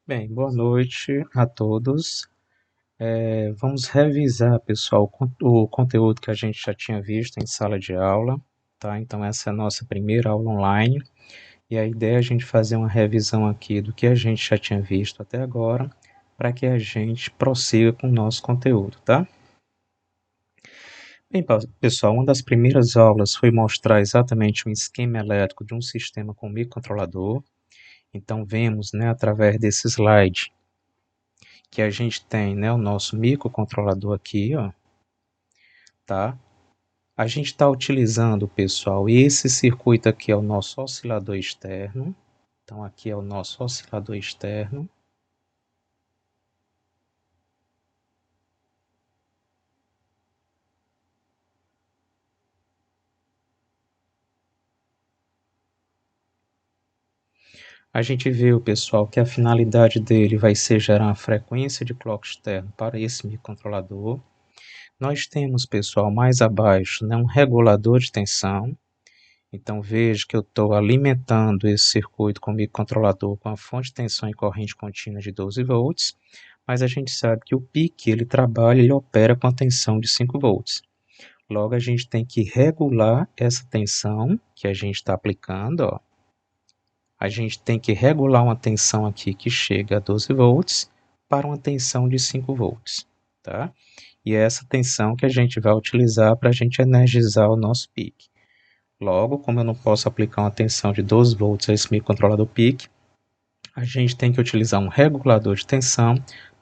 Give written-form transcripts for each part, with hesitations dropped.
Bem, boa noite a todos. Vamos revisar, pessoal, o conteúdo que a gente já tinha visto em sala de aula, tá? Então, essa é a nossa primeira aula online e a ideia é a gente fazer uma revisão aqui do que a gente já tinha visto até agora, para que a gente prossiga com o nosso conteúdo, tá? Bem, pessoal, uma das primeiras aulas foi mostrar exatamente um esquema elétrico de um sistema com microcontrolador. Então, vemos, né, através desse slide que a gente tem, né, o nosso microcontrolador aqui, ó, tá? A gente está utilizando, pessoal, esse circuito aqui é o nosso oscilador externo. Então, aqui é o nosso oscilador externo. A gente viu, pessoal, que a finalidade dele vai ser gerar uma frequência de clock externo para esse microcontrolador. Nós temos, pessoal, mais abaixo, né, um regulador de tensão. Então, veja que eu estou alimentando esse circuito com o microcontrolador com a fonte de tensão e corrente contínua de 12 volts, mas a gente sabe que o PIC ele trabalha, ele opera com a tensão de 5 volts. Logo, a gente tem que regular essa tensão que a gente está aplicando. Ó. A gente tem que regular uma tensão aqui que chega a 12 volts para uma tensão de 5 volts. Tá? E é essa tensão que a gente vai utilizar para a gente energizar o nosso PIC. Logo, como eu não posso aplicar uma tensão de 12 volts a esse microcontrolador PIC, a gente tem que utilizar um regulador de tensão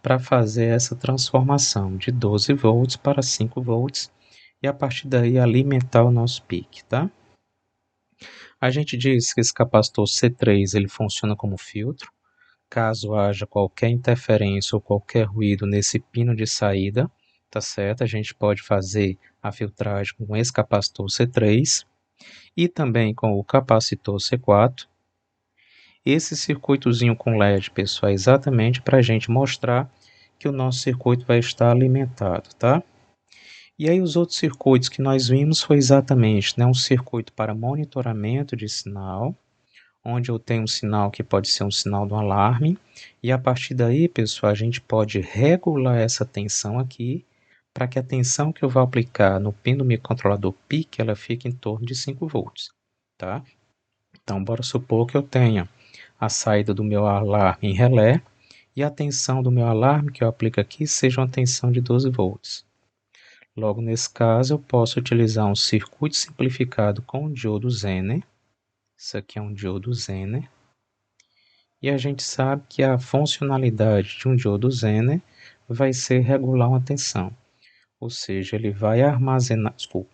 para fazer essa transformação de 12 volts para 5 volts e a partir daí alimentar o nosso PIC, tá? A gente diz que esse capacitor C3 ele funciona como filtro. Caso haja qualquer interferência ou qualquer ruído nesse pino de saída, tá certo? A gente pode fazer a filtragem com esse capacitor C3 e também com o capacitor C4. Esse circuitozinho com LED, pessoal, é exatamente para a gente mostrar que o nosso circuito vai estar alimentado, tá? E aí os outros circuitos que nós vimos foi exatamente, né, um circuito para monitoramento de sinal, onde eu tenho um sinal que pode ser um sinal do alarme, e a partir daí, pessoal, a gente pode regular essa tensão aqui, para que a tensão que eu vou aplicar no pin do microcontrolador PIC, ela fique em torno de 5 volts, tá? Então, bora supor que eu tenha a saída do meu alarme em relé e a tensão do meu alarme que eu aplico aqui seja uma tensão de 12 volts. Logo, nesse caso, eu posso utilizar um circuito simplificado com o diodo Zener. Isso aqui é um diodo Zener. E a gente sabe que a funcionalidade de um diodo Zener vai ser regular uma tensão. Ou seja, ele vai armazenar, desculpa,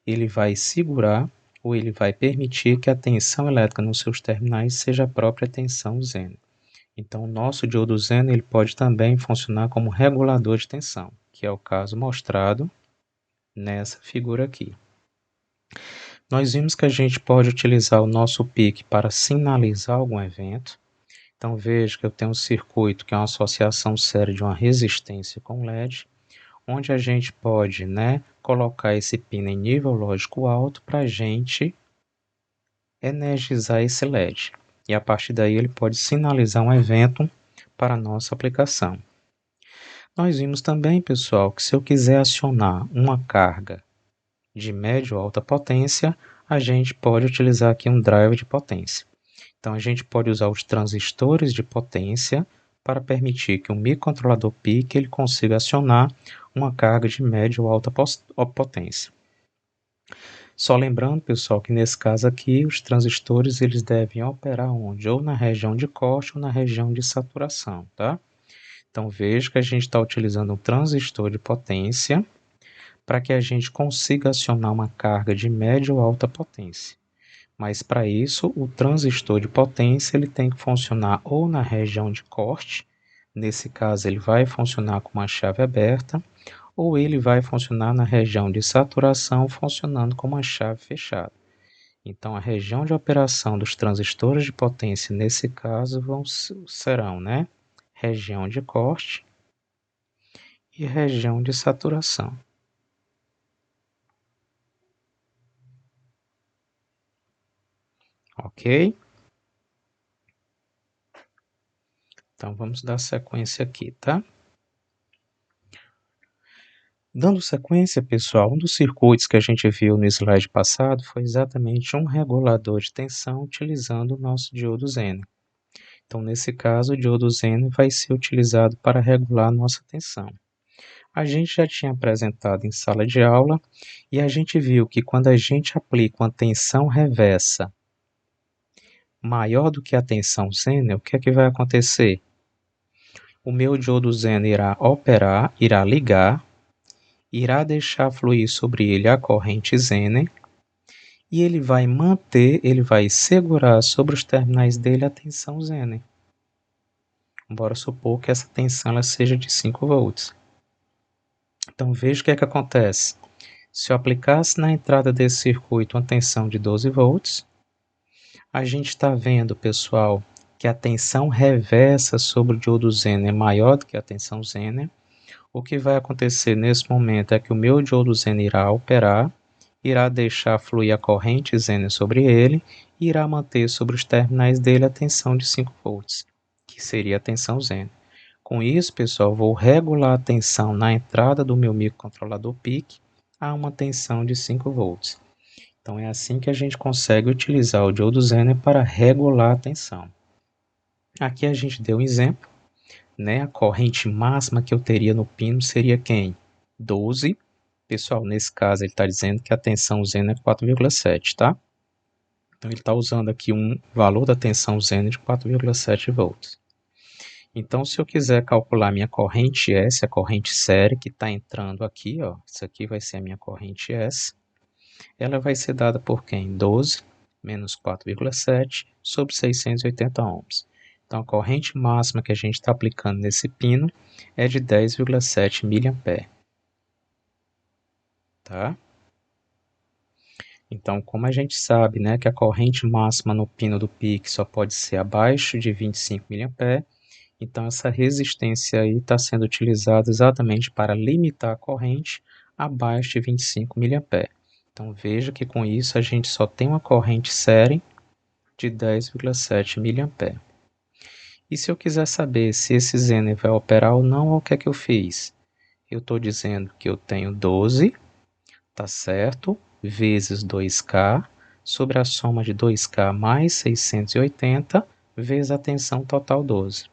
ele vai segurar ou ele vai permitir que a tensão elétrica nos seus terminais seja a própria tensão Zener. Então, o nosso diodo Zener ele pode também funcionar como regulador de tensão, que é o caso mostrado nessa figura aqui. Nós vimos que a gente pode utilizar o nosso PIC para sinalizar algum evento. Então, veja que eu tenho um circuito que é uma associação séria de uma resistência com LED, onde a gente pode, né, colocar esse pino em nível lógico alto para a gente energizar esse LED. E a partir daí ele pode sinalizar um evento para a nossa aplicação. Nós vimos também, pessoal, que se eu quiser acionar uma carga de média ou alta potência, a gente pode utilizar aqui um drive de potência. Então, a gente pode usar os transistores de potência para permitir que o microcontrolador PIC ele consiga acionar uma carga de média ou alta potência. Só lembrando, pessoal, que nesse caso aqui, os transistores eles devem operar onde? Ou na região de corte ou na região de saturação, tá? Então, veja que a gente está utilizando um transistor de potência para que a gente consiga acionar uma carga de média ou alta potência. Mas para isso, o transistor de potência ele tem que funcionar ou na região de corte, nesse caso ele vai funcionar com uma chave aberta, ou ele vai funcionar na região de saturação, funcionando com uma chave fechada. Então, a região de operação dos transistores de potência, nesse caso, serão, né, região de corte e região de saturação. Ok? Então, vamos dar sequência aqui, tá? Dando sequência, pessoal, um dos circuitos que a gente viu no slide passado foi exatamente um regulador de tensão utilizando o nosso diodo Zener. Então, nesse caso, o diodo Zener vai ser utilizado para regular a nossa tensão. A gente já tinha apresentado em sala de aula e a gente viu que quando a gente aplica uma tensão reversa maior do que a tensão Zener, o que é que vai acontecer? O meu diodo Zener irá operar, irá ligar, irá deixar fluir sobre ele a corrente Zener e ele vai manter, ele vai segurar sobre os terminais dele a tensão Zener. Bora supor que essa tensão ela seja de 5 volts. Então veja o que é que acontece. Se eu aplicasse na entrada desse circuito uma tensão de 12 volts, a gente está vendo, pessoal, que a tensão reversa sobre o diodo Zener é maior do que a tensão Zener. O que vai acontecer nesse momento é que o meu diodo Zener irá operar, irá deixar fluir a corrente Zener sobre ele e irá manter sobre os terminais dele a tensão de 5 volts, que seria a tensão Zener. Com isso, pessoal, vou regular a tensão na entrada do meu microcontrolador PIC a uma tensão de 5 volts. Então, é assim que a gente consegue utilizar o diodo Zener para regular a tensão. Aqui a gente deu um exemplo, né? A corrente máxima que eu teria no pino seria quem? 12. Pessoal, nesse caso ele está dizendo que a tensão Zener é 4,7, tá? Então, ele está usando aqui um valor da tensão Zener de 4,7 volts. Então, se eu quiser calcular minha corrente S, a corrente série que está entrando aqui, ó, isso aqui vai ser a minha corrente S, ela vai ser dada por quem? 12 menos 4,7 sobre 680 ohms. Então, a corrente máxima que a gente está aplicando nesse pino é de 10,7 mA. Tá? Então, como a gente sabe, né, que a corrente máxima no pino do PIC só pode ser abaixo de 25 mA, então essa resistência aí está sendo utilizada exatamente para limitar a corrente abaixo de 25 mA. Então veja que com isso a gente só tem uma corrente série de 10,7 mA. E se eu quiser saber se esse Zener vai operar ou não, o que é que eu fiz? Eu estou dizendo que eu tenho 12, tá certo? Vezes 2K, sobre a soma de 2K mais 680, vezes a tensão total 12.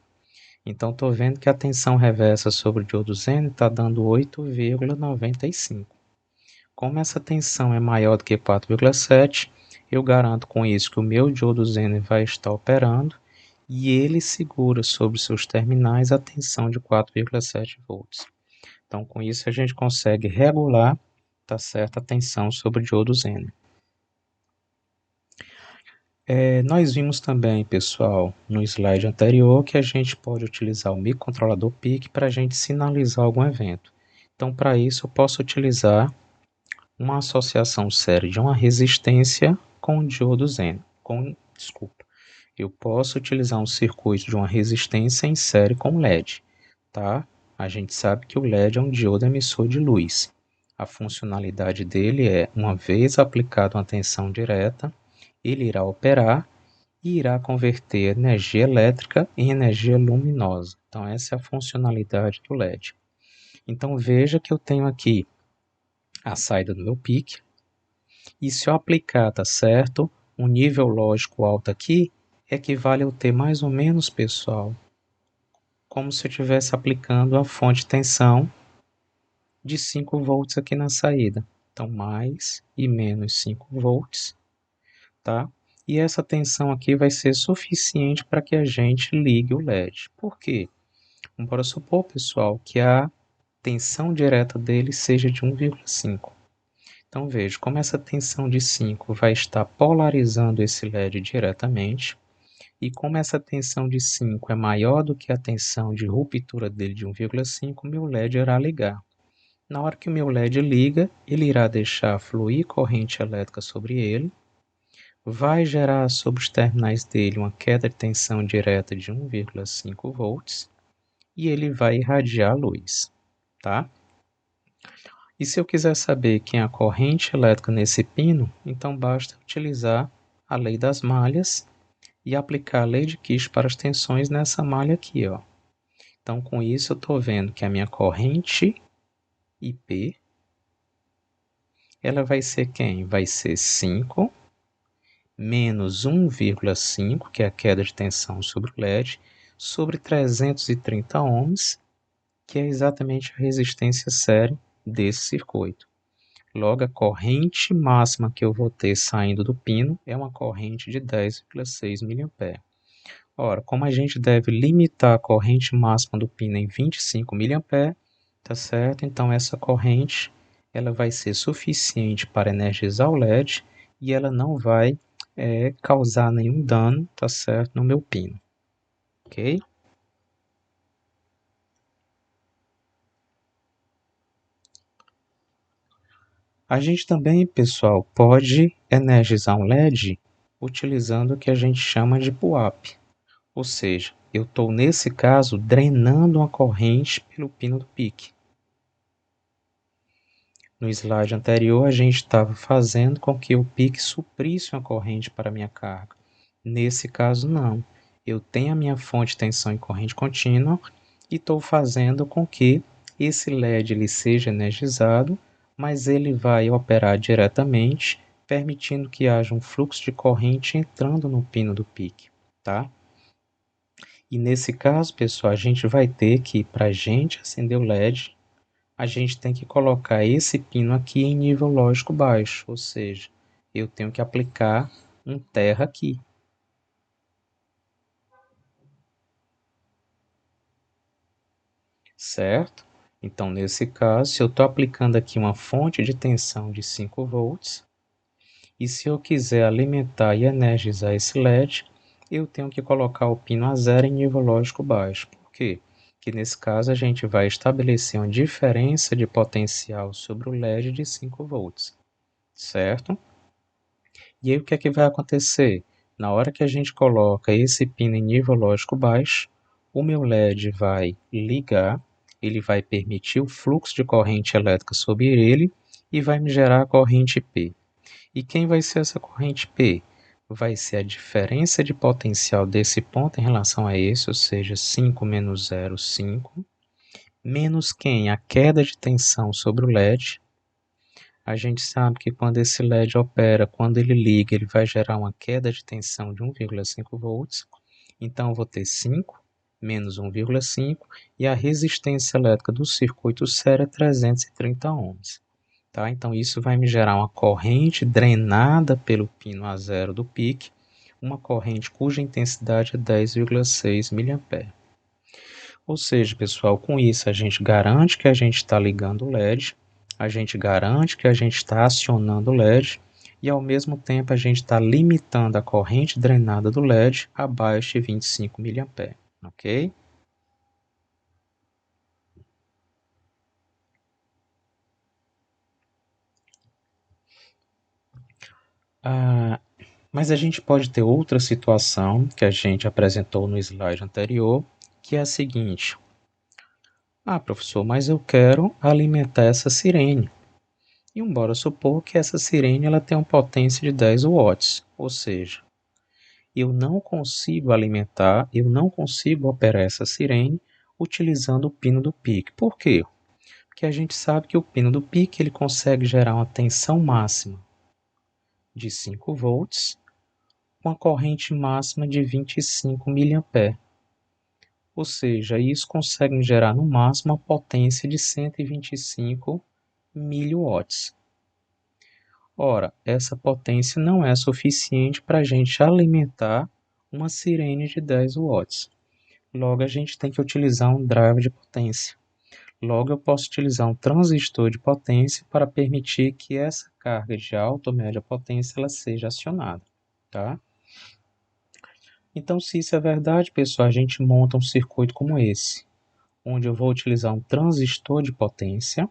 Então, estou vendo que a tensão reversa sobre o diodo Zener está dando 8,95. Como essa tensão é maior do que 4,7, eu garanto com isso que o meu diodo Zener vai estar operando e ele segura sobre seus terminais a tensão de 4,7 volts. Então, com isso, a gente consegue regular, tá certo, a tensão sobre o diodo Zener. Nós vimos também, pessoal, no slide anterior, que a gente pode utilizar o microcontrolador PIC para a gente sinalizar algum evento. Então, para isso, eu posso utilizar uma associação série de uma resistência com o diodo Zener. Eu posso utilizar um circuito de uma resistência em série com LED, tá? A gente sabe que o LED é um diodo emissor de luz. A funcionalidade dele é, uma vez aplicada uma tensão direta, ele irá operar e irá converter energia elétrica em energia luminosa. Então, essa é a funcionalidade do LED. Então, veja que eu tenho aqui a saída do meu PIC, e se eu aplicar, tá certo, um nível lógico alto aqui, equivale a eu ter mais ou menos, pessoal, como se eu estivesse aplicando a fonte de tensão de 5 volts aqui na saída. Então, mais e menos 5 volts, tá? E essa tensão aqui vai ser suficiente para que a gente ligue o LED. Por quê? Vamos supor, pessoal, que a tensão direta dele seja de 1,5. Então, veja, como essa tensão de 5 vai estar polarizando esse LED diretamente, e como essa tensão de 5 é maior do que a tensão de ruptura dele de 1,5, meu LED irá ligar. Na hora que o meu LED liga, ele irá deixar fluir corrente elétrica sobre ele, vai gerar sobre os terminais dele uma queda de tensão direta de 1,5 volts e ele vai irradiar a luz, tá? E se eu quiser saber quem é a corrente elétrica nesse pino, então basta utilizar a lei das malhas e aplicar a lei de Kirch para as tensões nessa malha aqui, ó. Então, com isso, eu estou vendo que a minha corrente IP, ela vai ser quem? Vai ser 5 menos 1,5, que é a queda de tensão sobre o LED, sobre 330 ohms, que é exatamente a resistência série desse circuito. Logo, a corrente máxima que eu vou ter saindo do pino é uma corrente de 10,6 mA. Ora, como a gente deve limitar a corrente máxima do pino em 25 mA, tá certo? Então, essa corrente ela vai ser suficiente para energizar o LED e ela não vai causar nenhum dano, tá certo, no meu pino, ok? A gente também, pessoal, pode energizar um LED utilizando o que a gente chama de pull-up, ou seja, eu estou, nesse caso, drenando uma corrente pelo pino do pique. No slide anterior, a gente estava fazendo com que o pique suprisse uma corrente para a minha carga. Nesse caso, não. Eu tenho a minha fonte de tensão em corrente contínua e estou fazendo com que esse LED ele seja energizado, mas ele vai operar diretamente, permitindo que haja um fluxo de corrente entrando no pino do pique, tá? E nesse caso, pessoal, a gente vai ter que, para a gente acender o LED, a gente tem que colocar esse pino aqui em nível lógico baixo, ou seja, eu tenho que aplicar um terra aqui, certo? Então, nesse caso, se eu estou aplicando aqui uma fonte de tensão de 5 volts, e se eu quiser alimentar e energizar esse LED, eu tenho que colocar o pino a zero em nível lógico baixo. Por quê? Porque nesse caso a gente vai estabelecer uma diferença de potencial sobre o LED de 5 volts, certo? E aí o que é que vai acontecer? Na hora que a gente coloca esse pino em nível lógico baixo, o meu LED vai ligar, ele vai permitir o fluxo de corrente elétrica sobre ele e vai me gerar a corrente P. E quem vai ser essa corrente P? Vai ser a diferença de potencial desse ponto em relação a esse, ou seja, 5 menos 0,5, menos quem? A queda de tensão sobre o LED. A gente sabe que quando esse LED opera, quando ele liga, ele vai gerar uma queda de tensão de 1,5 volts. Então, eu vou ter 5 menos 1,5 e a resistência elétrica do circuito sério é 330 ohms. Tá? Então, isso vai me gerar uma corrente drenada pelo pino a zero do pique, uma corrente cuja intensidade é 10,6 mA. Ou seja, pessoal, com isso a gente garante que a gente está ligando o LED, a gente garante que a gente está acionando o LED e ao mesmo tempo a gente está limitando a corrente drenada do LED abaixo de 25 mA, ok? Ah, mas a gente pode ter outra situação que a gente apresentou no slide anterior, que é a seguinte: ah, professor, mas eu quero alimentar essa sirene. E bora supor que essa sirene ela tem uma potência de 10 watts, ou seja, eu não consigo alimentar, eu não consigo operar essa sirene utilizando o pino do pique. Por quê? Porque a gente sabe que o pino do pique ele consegue gerar uma tensão máxima de 5 volts com a corrente máxima de 25 mA. Ou seja, isso consegue gerar no máximo uma potência de 125 miliwatts. Ora, essa potência não é suficiente para a gente alimentar uma sirene de 10 watts. Logo, a gente tem que utilizar um drive de potência. Logo, eu posso utilizar um transistor de potência para permitir que essa carga de alta ou média potência ela seja acionada, tá? Então, se isso é verdade, pessoal, a gente monta um circuito como esse, onde eu vou utilizar um transistor de potência.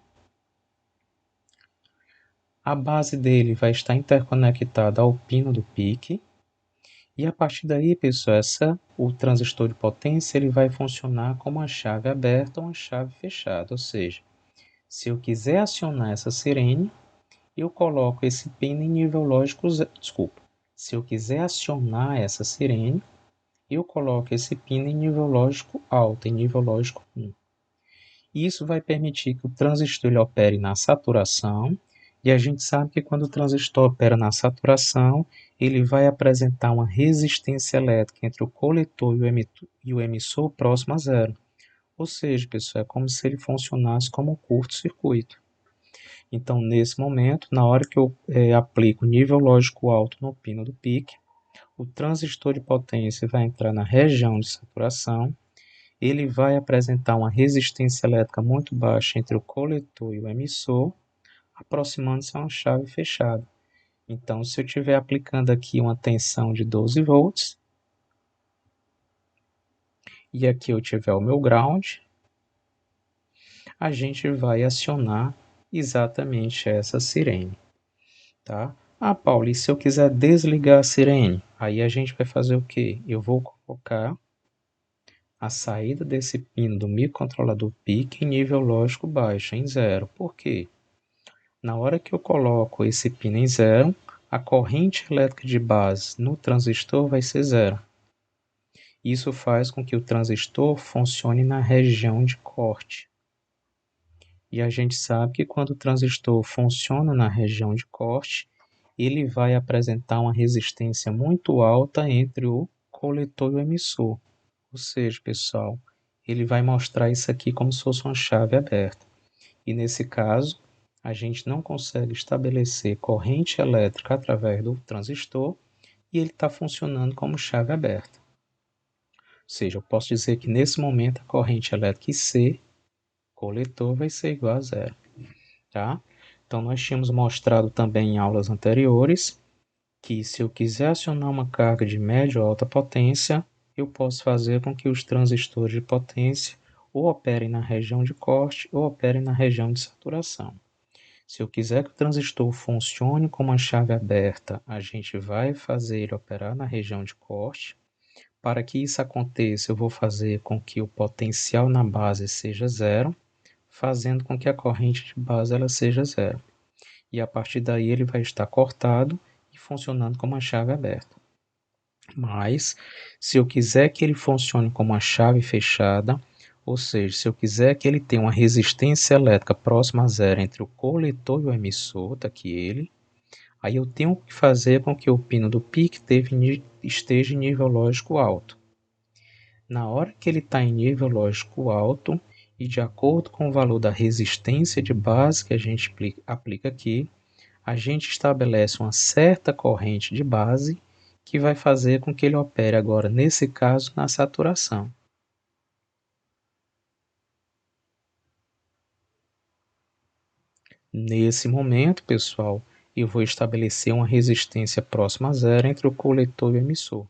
A base dele vai estar interconectada ao pino do pique. E a partir daí, pessoal, o transistor de potência ele vai funcionar como uma chave aberta ou uma chave fechada. Ou seja, se eu quiser acionar essa sirene, eu coloco esse pino em nível lógico zero. Desculpa. Se eu quiser acionar essa sirene, eu coloco esse pino em nível lógico alto, em nível lógico 1. Isso vai permitir que o transistor ele opere na saturação, e a gente sabe que quando o transistor opera na saturação, ele vai apresentar uma resistência elétrica entre o coletor e o emissor próximo a zero. Ou seja, pessoal, é como se ele funcionasse como um curto-circuito. Então, nesse momento, na hora que eu aplico nível lógico alto no pino do pique, o transistor de potência vai entrar na região de saturação, ele vai apresentar uma resistência elétrica muito baixa entre o coletor e o emissor, aproximando-se a uma chave fechada. Então, se eu estiver aplicando aqui uma tensão de 12 volts, e aqui eu tiver o meu ground, a gente vai acionar exatamente essa sirene, tá? Ah, Paulo, e se eu quiser desligar a sirene? Aí a gente vai fazer o quê? Eu vou colocar a saída desse pino do microcontrolador PIC em nível lógico baixo, em zero. Por quê? Na hora que eu coloco esse pino em zero, a corrente elétrica de base no transistor vai ser zero. Isso faz com que o transistor funcione na região de corte. E a gente sabe que quando o transistor funciona na região de corte, ele vai apresentar uma resistência muito alta entre o coletor e o emissor. Ou seja, pessoal, ele vai mostrar isso aqui como se fosse uma chave aberta. E nesse caso, a gente não consegue estabelecer corrente elétrica através do transistor e ele está funcionando como chave aberta. Ou seja, eu posso dizer que nesse momento a corrente elétrica IC, coletor, vai ser igual a zero. Tá? Então, nós tínhamos mostrado também em aulas anteriores que se eu quiser acionar uma carga de média ou alta potência, eu posso fazer com que os transistores de potência ou operem na região de corte ou operem na região de saturação. Se eu quiser que o transistor funcione como uma chave aberta, a gente vai fazer ele operar na região de corte. Para que isso aconteça, eu vou fazer com que o potencial na base seja zero, fazendo com que a corrente de base ela seja zero. E a partir daí ele vai estar cortado e funcionando como uma chave aberta. Mas, se eu quiser que ele funcione como uma chave fechada, ou seja, se eu quiser que ele tenha uma resistência elétrica próxima a zero entre o coletor e o emissor, tá aqui ele, aí eu tenho que fazer com que o pino do pique esteja em nível lógico alto. Na hora que ele está em nível lógico alto, e de acordo com o valor da resistência de base que a gente aplica aqui, a gente estabelece uma certa corrente de base que vai fazer com que ele opere agora, nesse caso, na saturação. Nesse momento, pessoal, eu vou estabelecer uma resistência próxima a zero entre o coletor e o emissor,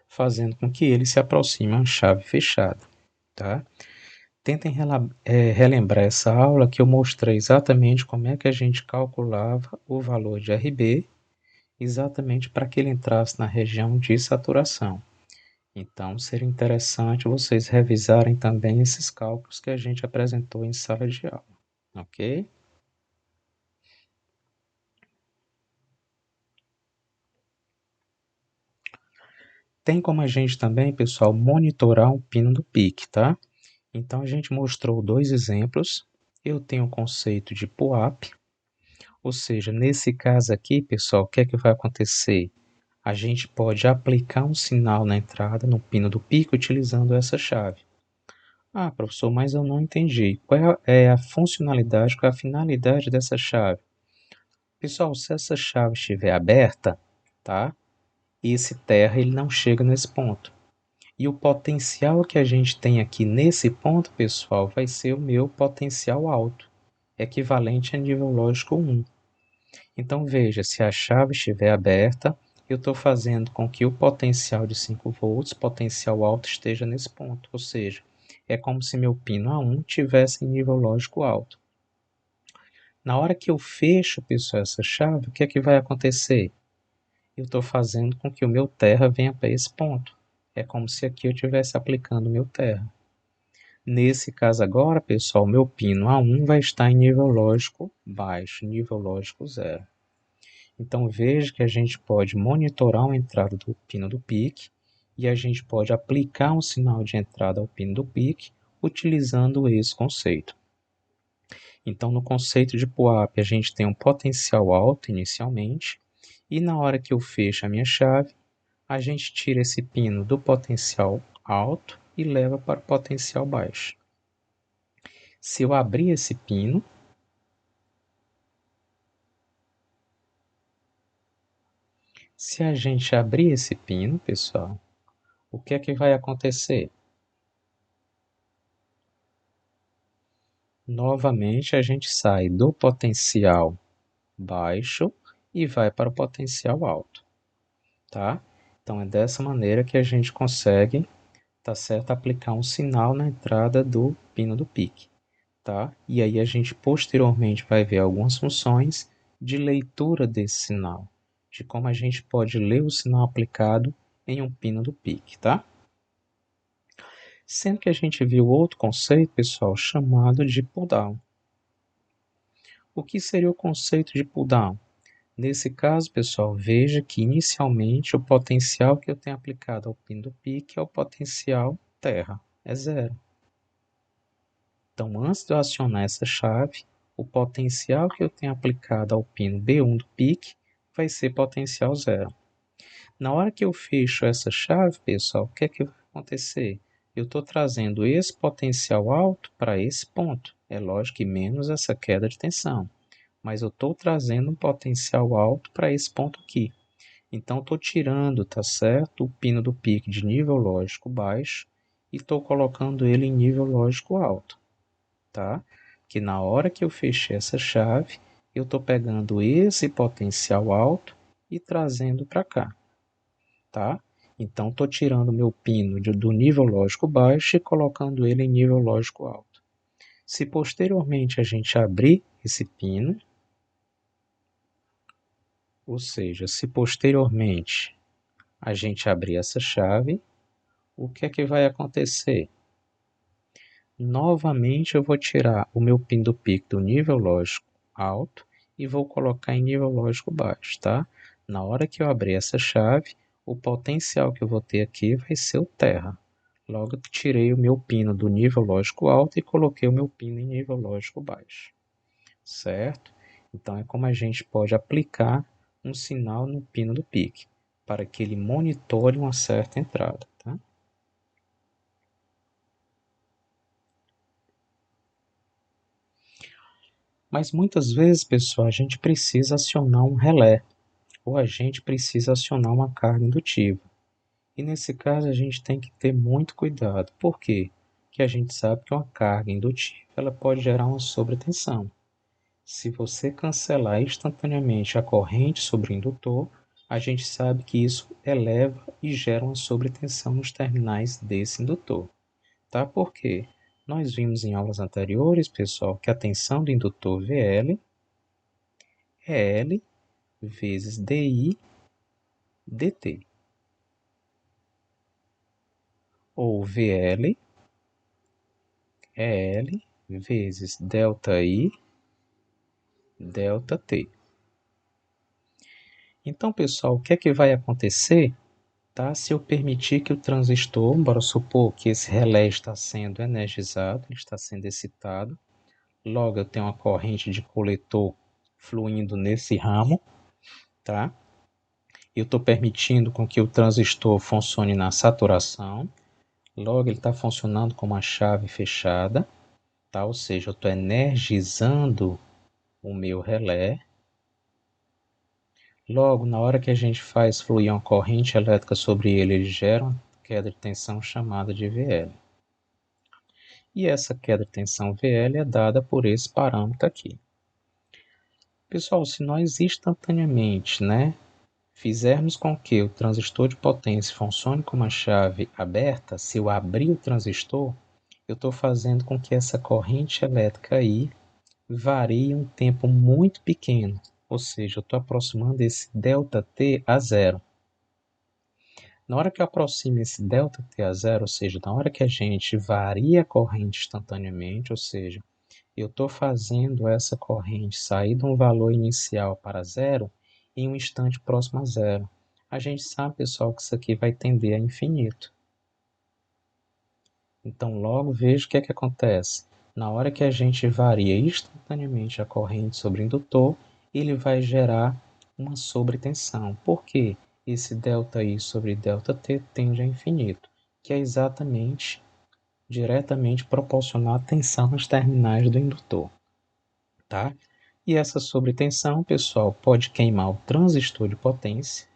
fazendo com que ele se aproxime a uma chave fechada. Tá? Tentem relembrar essa aula que eu mostrei exatamente como é que a gente calculava o valor de RB, exatamente para que ele entrasse na região de saturação. Então, seria interessante vocês revisarem também esses cálculos que a gente apresentou em sala de aula, ok? Tem como a gente também, pessoal, monitorar o pino do pique, tá? Então, a gente mostrou dois exemplos. Eu tenho o conceito de PUAP, ou seja, nesse caso aqui, pessoal, o que é que vai acontecer? A gente pode aplicar um sinal na entrada, no pino do pico, utilizando essa chave. Ah, professor, mas eu não entendi. Qual é a funcionalidade, qual é a finalidade dessa chave? Pessoal, se essa chave estiver aberta, tá? Esse terra ele não chega nesse ponto. E o potencial que a gente tem aqui nesse ponto, pessoal, vai ser o meu potencial alto, equivalente a nível lógico 1. Então veja, se a chave estiver aberta, eu estou fazendo com que o potencial de 5 volts, potencial alto, esteja nesse ponto. Ou seja, é como se meu pino A1 tivesse em nível lógico alto. Na hora que eu fecho, pessoal, essa chave, o que é que vai acontecer? Eu estou fazendo com que o meu terra venha para esse ponto. É como se aqui eu estivesse aplicando o meu terra. Nesse caso agora, pessoal, meu pino A1 vai estar em nível lógico baixo, nível lógico zero. Então veja que a gente pode monitorar a entrada do pino do pique e a gente pode aplicar um sinal de entrada ao pino do pique utilizando esse conceito. Então no conceito de PUAP a gente tem um potencial alto inicialmente e na hora que eu fecho a minha chave, a gente tira esse pino do potencial alto e leva para o potencial baixo. Se eu abrir esse pino, se a gente abrir esse pino, pessoal, o que é que vai acontecer? Novamente a gente sai do potencial baixo e vai para o potencial alto, tá? Então é dessa maneira que a gente consegue, tá certo, aplicar um sinal na entrada do pino do pique, tá? E aí a gente posteriormente vai ver algumas funções de leitura desse sinal, de como a gente pode ler o sinal aplicado em um pino do pique, tá? Sendo que a gente viu outro conceito, pessoal, chamado de pull down. O que seria o conceito de pull down? Nesse caso, pessoal, veja que inicialmente o potencial que eu tenho aplicado ao pino do pique é o potencial terra, é zero. Então, antes de eu acionar essa chave, o potencial que eu tenho aplicado ao pino B1 do pique vai ser potencial zero. Na hora que eu fecho essa chave, pessoal, o que é que vai acontecer? Eu estou trazendo esse potencial alto para esse ponto. É lógico que menos essa queda de tensão. Mas eu estou trazendo um potencial alto para esse ponto aqui. Então, estou tirando, tá certo, o pino do pique de nível lógico baixo e estou colocando ele em nível lógico alto, tá? Que na hora que eu fechei essa chave, eu estou pegando esse potencial alto e trazendo para cá, tá? Então, estou tirando meu pino do nível lógico baixo e colocando ele em nível lógico alto. Se posteriormente a gente abrir esse pino, ou seja, se posteriormente a gente abrir essa chave, o que é que vai acontecer? Novamente eu vou tirar o meu pin do pico do nível lógico alto e vou colocar em nível lógico baixo, tá? Na hora que eu abrir essa chave, o potencial que eu vou ter aqui vai ser o terra. Logo que tirei o meu pino do nível lógico alto e coloquei o meu pino em nível lógico baixo, certo? Então é como a gente pode aplicar um sinal no pino do pique, para que ele monitore uma certa entrada, tá? Mas muitas vezes, pessoal, a gente precisa acionar um relé, ou a gente precisa acionar uma carga indutiva. E nesse caso a gente tem que ter muito cuidado. Por quê? Porque a gente sabe que uma carga indutiva ela pode gerar uma sobretensão. Se você cancelar instantaneamente a corrente sobre o indutor, a gente sabe que isso eleva e gera uma sobretensão nos terminais desse indutor. Tá? Por quê? Nós vimos em aulas anteriores, pessoal, que a tensão do indutor VL é L vezes DI dt, ou VL é L vezes delta I delta T. Então, pessoal, o que é que vai acontecer, tá? Se eu permitir que o transistor, bora supor que esse relé está sendo energizado, ele está sendo excitado, logo eu tenho uma corrente de coletor fluindo nesse ramo, tá? Eu estou permitindo com que o transistor funcione na saturação, logo ele está funcionando com uma chave fechada, tá? Ou seja, eu estou energizando o meu relé. Logo, na hora que a gente faz fluir uma corrente elétrica sobre ele, ele gera uma queda de tensão chamada de VL. E essa queda de tensão VL é dada por esse parâmetro aqui. Pessoal, se nós instantaneamente, fizermos com que o transistor de potência funcione com uma chave aberta, se eu abrir o transistor, eu estou fazendo com que essa corrente elétrica aí varie um tempo muito pequeno, ou seja, eu estou aproximando esse ΔT a zero. Na hora que eu aproximo esse ΔT a zero, ou seja, na hora que a gente varia a corrente instantaneamente, ou seja, eu estou fazendo essa corrente sair de um valor inicial para zero, em um instante próximo a zero. A gente sabe, pessoal, que isso aqui vai tender a infinito. Então, logo veja o que é que acontece. Na hora que a gente varia instantaneamente a corrente sobre o indutor, ele vai gerar uma sobretensão. Por quê? Esse ΔI sobre ΔT tende a infinito, que é exatamente, diretamente proporcional à tensão nas terminais do indutor. Tá? E essa sobretensão, pessoal, pode queimar o transistor de potência,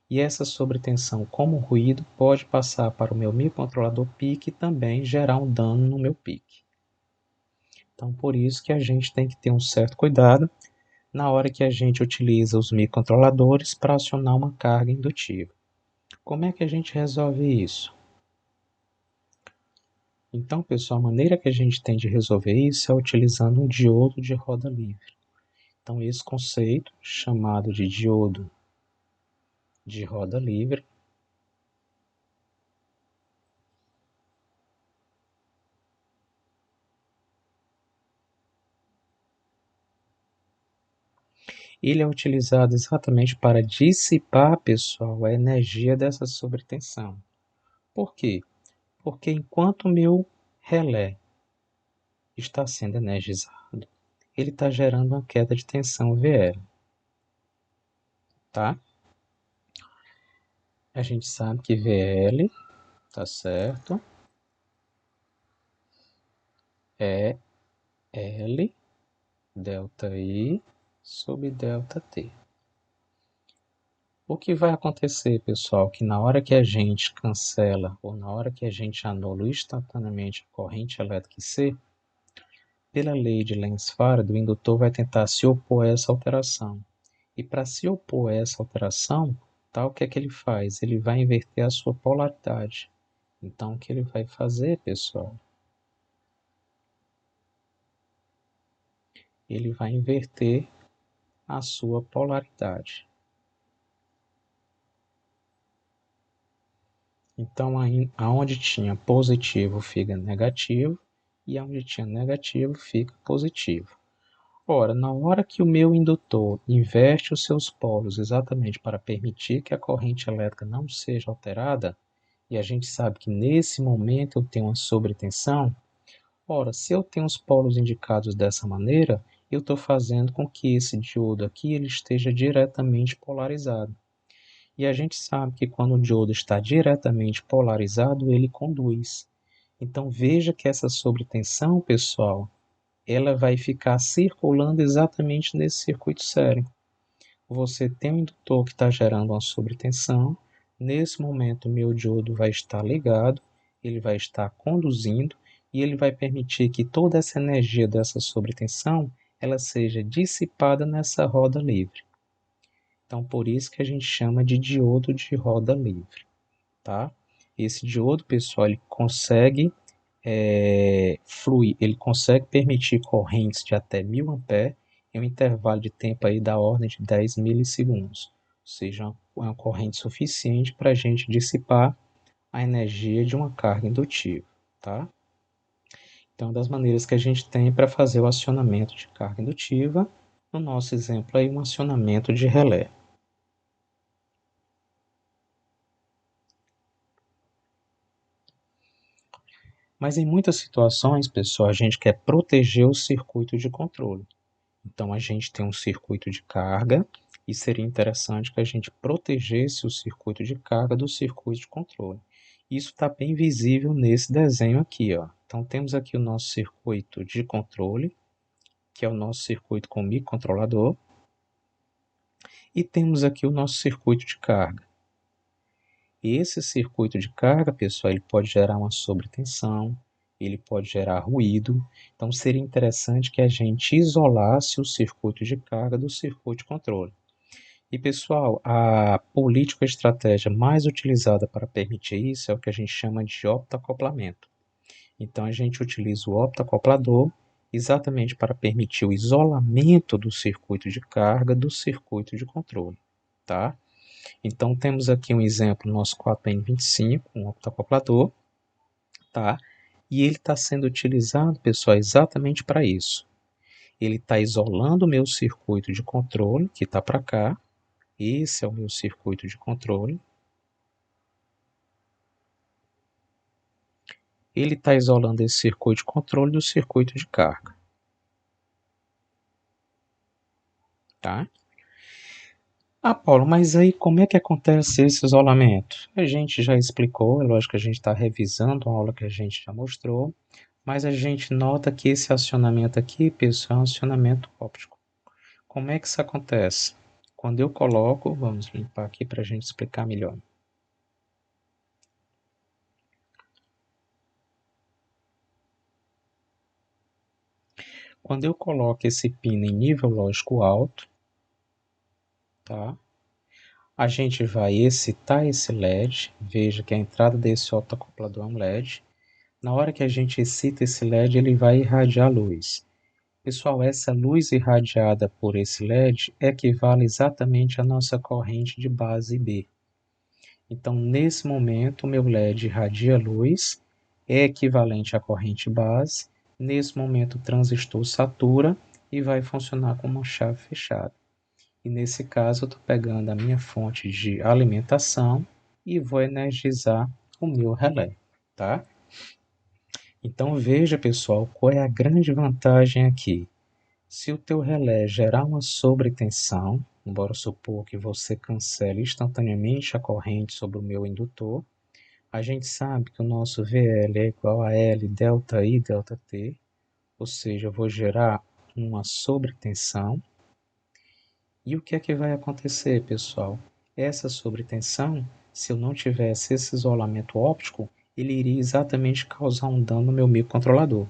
e essa sobretensão, como ruído, pode passar para o meu microcontrolador PIC e também gerar um dano no meu PIC. Então, por isso que a gente tem que ter um certo cuidado na hora que a gente utiliza os microcontroladores para acionar uma carga indutiva. Como é que a gente resolve isso? Então, pessoal, a maneira que a gente tem de resolver isso é utilizando um diodo de roda livre. Então, esse conceito, chamado de diodo de roda livre, ele é utilizado exatamente para dissipar, pessoal, a energia dessa sobretensão. Por quê? Porque enquanto o meu relé está sendo energizado, ele está gerando uma queda de tensão VL, tá? A gente sabe que VL, tá certo, é L delta I sobre delta T. O que vai acontecer, pessoal, que na hora que a gente cancela ou na hora que a gente anula instantaneamente a corrente elétrica C, pela lei de Lenz-Faraday, o indutor vai tentar se opor a essa alteração. E para se opor a essa alteração, o que é que ele faz? Ele vai inverter a sua polaridade. Então, o que ele vai fazer, pessoal? Ele vai inverter a sua polaridade. Então, aonde tinha positivo fica negativo e aonde tinha negativo fica positivo. Ora, na hora que o meu indutor inverte os seus polos exatamente para permitir que a corrente elétrica não seja alterada, e a gente sabe que nesse momento eu tenho uma sobretensão, ora, se eu tenho os polos indicados dessa maneira, eu estou fazendo com que esse diodo aqui ele esteja diretamente polarizado. E a gente sabe que quando o diodo está diretamente polarizado, ele conduz. Então veja que essa sobretensão, pessoal, ela vai ficar circulando exatamente nesse circuito sério. Você tem um indutor que está gerando uma sobretensão. Nesse momento, o meu diodo vai estar ligado, ele vai estar conduzindo e ele vai permitir que toda essa energia dessa sobretensão ela seja dissipada nessa roda livre. Então, por isso que a gente chama de diodo de roda livre, tá? Esse diodo, pessoal, ele consegue fluir, ele consegue permitir correntes de até 1000 A em um intervalo de tempo aí da ordem de 10 milissegundos, ou seja, uma corrente suficiente para a gente dissipar a energia de uma carga indutiva, tá? Então, das maneiras que a gente tem para fazer o acionamento de carga indutiva, no nosso exemplo aí, um acionamento de relé. Mas em muitas situações, pessoal, a gente quer proteger o circuito de controle. Então, a gente tem um circuito de carga e seria interessante que a gente protegesse o circuito de carga do circuito de controle. Isso está bem visível nesse desenho aqui, ó. Então, temos aqui o nosso circuito de controle, que é o nosso circuito com microcontrolador, e temos aqui o nosso circuito de carga. Esse circuito de carga, pessoal, ele pode gerar uma sobretensão, ele pode gerar ruído. Então, seria interessante que a gente isolasse o circuito de carga do circuito de controle. E, pessoal, a política estratégia mais utilizada para permitir isso é o que a gente chama de optacoplamento. Então, a gente utiliza o optacoplador exatamente para permitir o isolamento do circuito de carga do circuito de controle, tá? Então, temos aqui um exemplo no nosso 4N25, um optacoplador, tá? E ele está sendo utilizado, pessoal, exatamente para isso. Ele está isolando o meu circuito de controle, que está para cá, esse é o meu circuito de controle. Ele está isolando esse circuito de controle do circuito de carga. Tá? Ah, Paulo, mas aí como é que acontece esse isolamento? A gente já explicou, é lógico que a gente está revisando a aula que a gente já mostrou, mas a gente nota que esse acionamento aqui, pessoal, é um acionamento óptico. Como é que isso acontece? Quando eu coloco, vamos limpar aqui para a gente explicar melhor. Quando eu coloco esse pino em nível lógico alto, tá? A gente vai excitar esse LED. Veja que a entrada desse optocoplador é um LED. Na hora que a gente excita esse LED, ele vai irradiar luz. Pessoal, essa luz irradiada por esse LED equivale exatamente à nossa corrente de base B. Então, nesse momento, o meu LED irradia luz, é equivalente à corrente base. Nesse momento, o transistor satura e vai funcionar como uma chave fechada. E nesse caso, eu estou pegando a minha fonte de alimentação e vou energizar o meu relé, tá? Então veja, pessoal, qual é a grande vantagem aqui. Se o teu relé gerar uma sobretensão, embora supor que você cancele instantaneamente a corrente sobre o meu indutor, a gente sabe que o nosso VL é igual a L delta I delta T, ou seja, eu vou gerar uma sobretensão. E o que é que vai acontecer, pessoal? Essa sobretensão, se eu não tivesse esse isolamento óptico, ele iria exatamente causar um dano no meu microcontrolador.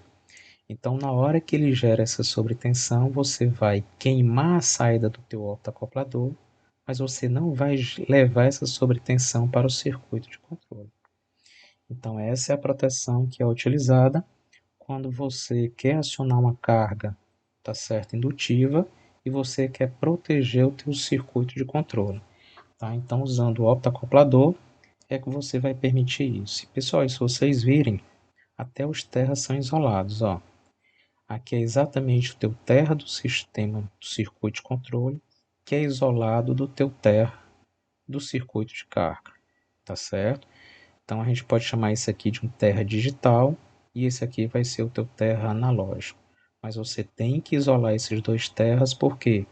Então, na hora que ele gera essa sobretensão, você vai queimar a saída do teu optocoplador, mas você não vai levar essa sobretensão para o circuito de controle. Então, essa é a proteção que é utilizada quando você quer acionar uma carga, tá certo, indutiva, e você quer proteger o teu circuito de controle. Tá? Então, usando o optocoplador, é que você vai permitir isso. E, pessoal, se vocês virem, até os terras são isolados. Ó. Aqui é exatamente o teu terra do sistema do circuito de controle, que é isolado do teu terra do circuito de carga. Tá certo? Então, a gente pode chamar isso aqui de um terra digital e esse aqui vai ser o teu terra analógico. Mas você tem que isolar esses dois terras, por quê?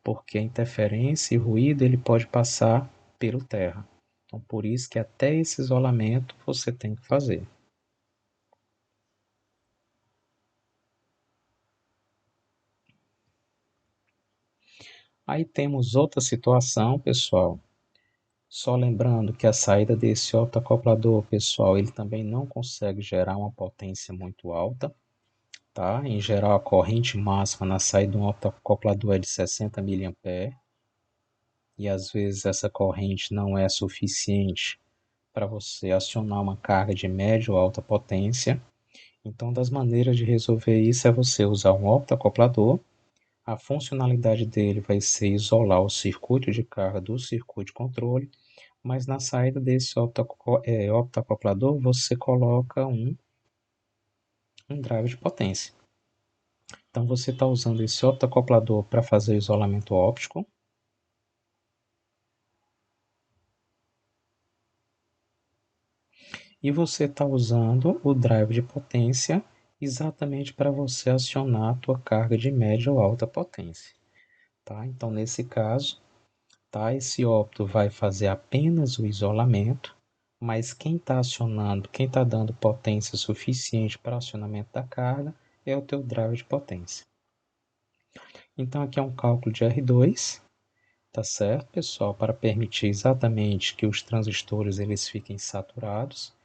Porque a interferência e ruído ele pode passar pelo terra. Então, por isso que até esse isolamento você tem que fazer. Aí temos outra situação, pessoal. Só lembrando que a saída desse optocoplador, pessoal, ele também não consegue gerar uma potência muito alta. Tá? Em geral, a corrente máxima na saída de um optocoplador é de 60 mA e às vezes essa corrente não é suficiente para você acionar uma carga de média ou alta potência. Então, das maneiras de resolver isso é você usar um optocoplador. A funcionalidade dele vai ser isolar o circuito de carga do circuito de controle, mas na saída desse optocoplador você coloca um drive de potência. Então você está usando esse optocoplador para fazer o isolamento óptico. E você está usando o drive de potência exatamente para você acionar a tua carga de média ou alta potência. Tá? Então, nesse caso, tá? Esse opto vai fazer apenas o isolamento, mas quem está acionando, quem está dando potência suficiente para acionamento da carga é o teu drive de potência. Então, aqui é um cálculo de R2, tá certo, pessoal? Para permitir exatamente que os transistores eles fiquem saturados.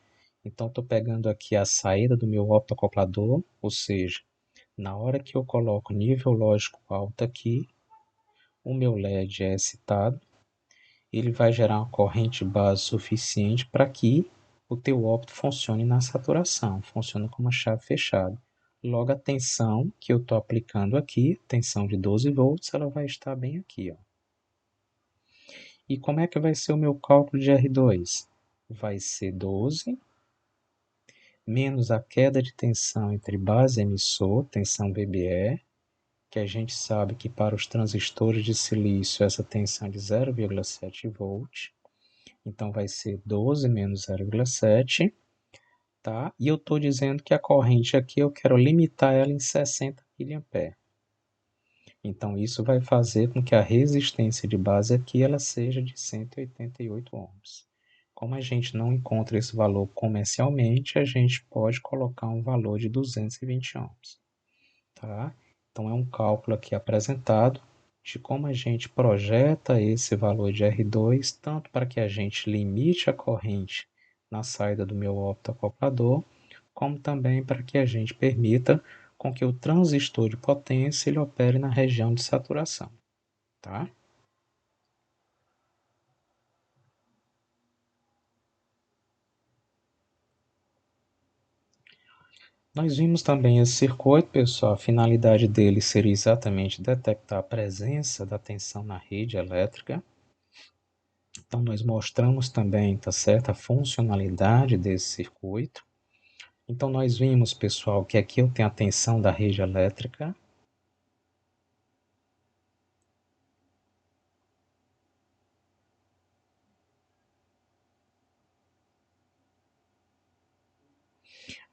Então, estou pegando aqui a saída do meu optocoplador, ou seja, na hora que eu coloco nível lógico alto aqui, o meu LED é excitado, ele vai gerar uma corrente base suficiente para que o teu opto funcione na saturação, funcione como uma chave fechada. Logo, a tensão que eu estou aplicando aqui, tensão de 12 volts, ela vai estar bem aqui. Ó. E como é que vai ser o meu cálculo de R2? Vai ser 12 menos a queda de tensão entre base e emissor, tensão VBE, que a gente sabe que para os transistores de silício essa tensão é de 0,7 volts, então vai ser 12 menos 0,7, tá? E eu estou dizendo que a corrente aqui eu quero limitar ela em 60 mA. Então isso vai fazer com que a resistência de base aqui ela seja de 188 ohms. Como a gente não encontra esse valor comercialmente, a gente pode colocar um valor de 220 ohms, tá? Então é um cálculo aqui apresentado de como a gente projeta esse valor de R2, tanto para que a gente limite a corrente na saída do meu optoacoplador, como também para que a gente permita com que o transistor de potência ele opere na região de saturação, tá? Nós vimos também esse circuito, pessoal. A finalidade dele seria exatamente detectar a presença da tensão na rede elétrica. Então, nós mostramos também, tá certo, a funcionalidade desse circuito. Então, nós vimos, pessoal, que aqui eu tenho a tensão da rede elétrica.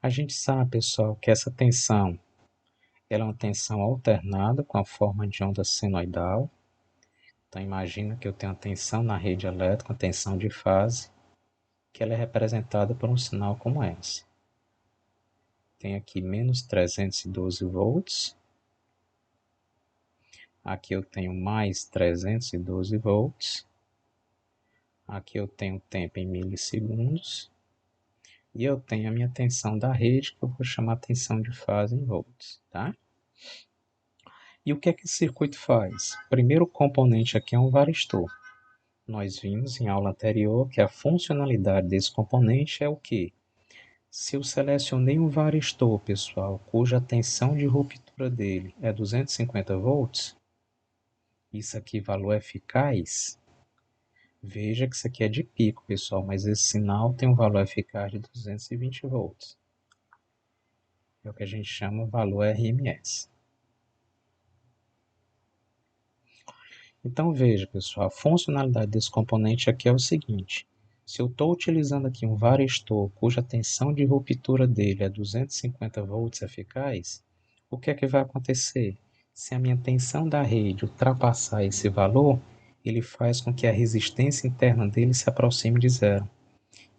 A gente sabe, pessoal, que essa tensão ela é uma tensão alternada com a forma de onda senoidal. Então, imagina que eu tenho a tensão na rede elétrica, a tensão de fase, que ela é representada por um sinal como esse. Tem aqui menos 312 volts. Aqui eu tenho mais 312 volts. Aqui eu tenho tempo em milissegundos. E eu tenho a minha tensão da rede, que eu vou chamar tensão de fase em volts, tá? E o que é que esse circuito faz? O primeiro componente aqui é um varistor. Nós vimos em aula anterior que a funcionalidade desse componente é o quê? Se eu selecionei um varistor, pessoal, cuja tensão de ruptura dele é 250 volts, isso aqui valor eficaz, veja que isso aqui é de pico, pessoal, mas esse sinal tem um valor eficaz de 220 volts. É o que a gente chama de valor RMS. Então veja, pessoal, a funcionalidade desse componente aqui é o seguinte. Se eu estou utilizando aqui um varistor cuja tensão de ruptura dele é 250 volts eficaz, o que é que vai acontecer? Se a minha tensão da rede ultrapassar esse valor, ele faz com que a resistência interna dele se aproxime de zero.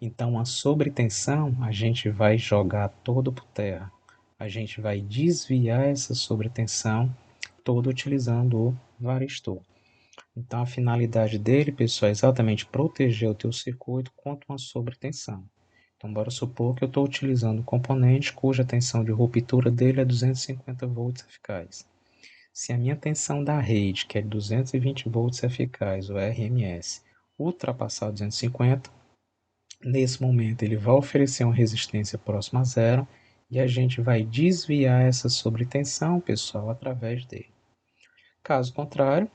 Então, a sobretensão a gente vai jogar todo por terra. A gente vai desviar essa sobretensão toda utilizando o varistor. Então, a finalidade dele, pessoal, é exatamente proteger o teu circuito contra uma sobretensão. Então, bora supor que eu estou utilizando um componente cuja tensão de ruptura dele é 250 volts eficaz. Se a minha tensão da rede, que é de 220 volts eficaz, o RMS, ultrapassar 250, nesse momento ele vai oferecer uma resistência próxima a zero e a gente vai desviar essa sobretensão, pessoal, através dele. Caso contrário,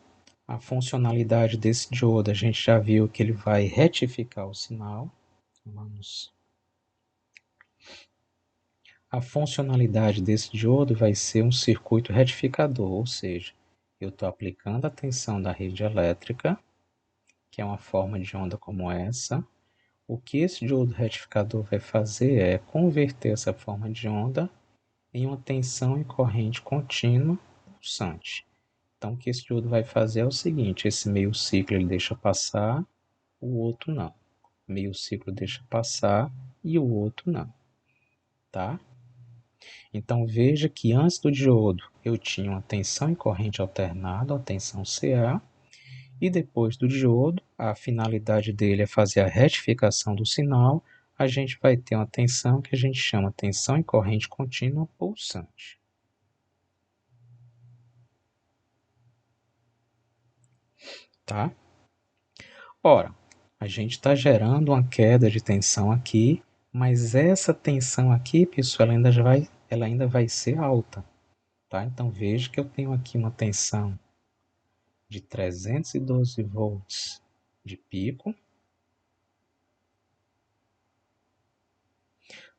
a funcionalidade desse diodo, a gente já viu que ele vai retificar o sinal. A funcionalidade desse diodo vai ser um circuito retificador, ou seja, eu estou aplicando a tensão da rede elétrica, que é uma forma de onda como essa. O que esse diodo retificador vai fazer é converter essa forma de onda em uma tensão e corrente contínua pulsante. Então, o que esse diodo vai fazer é o seguinte: esse meio ciclo ele deixa passar, o outro não. Meio ciclo deixa passar e o outro não, tá? Então veja que antes do diodo eu tinha uma tensão e corrente alternada, a tensão CA, e depois do diodo, a finalidade dele é fazer a retificação do sinal, a gente vai ter uma tensão que a gente chama tensão e corrente contínua pulsante. Tá? Ora, a gente está gerando uma queda de tensão aqui, mas essa tensão aqui, pessoal, ela ainda vai ser alta. Tá? Então veja que eu tenho aqui uma tensão de 312 volts de pico.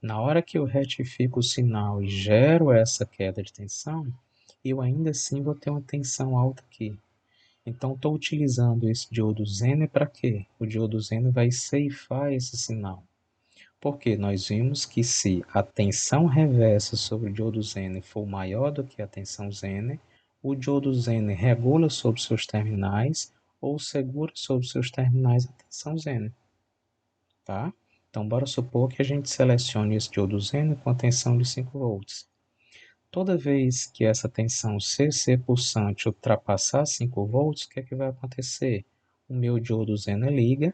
Na hora que eu retifico o sinal e gero essa queda de tensão, eu ainda assim vou ter uma tensão alta aqui. Então, estou utilizando esse diodo Zener para quê? O diodo Zener vai ceifar esse sinal. Porque nós vimos que se a tensão reversa sobre o diodo Zener for maior do que a tensão Zener, o diodo Zener regula sobre seus terminais ou segura sobre seus terminais a tensão Zener. Tá? Então, bora supor que a gente selecione esse diodo Zener com a tensão de 5 volts. Toda vez que essa tensão CC pulsante ultrapassar 5 volts, o que é que vai acontecer? O meu diodo Zener liga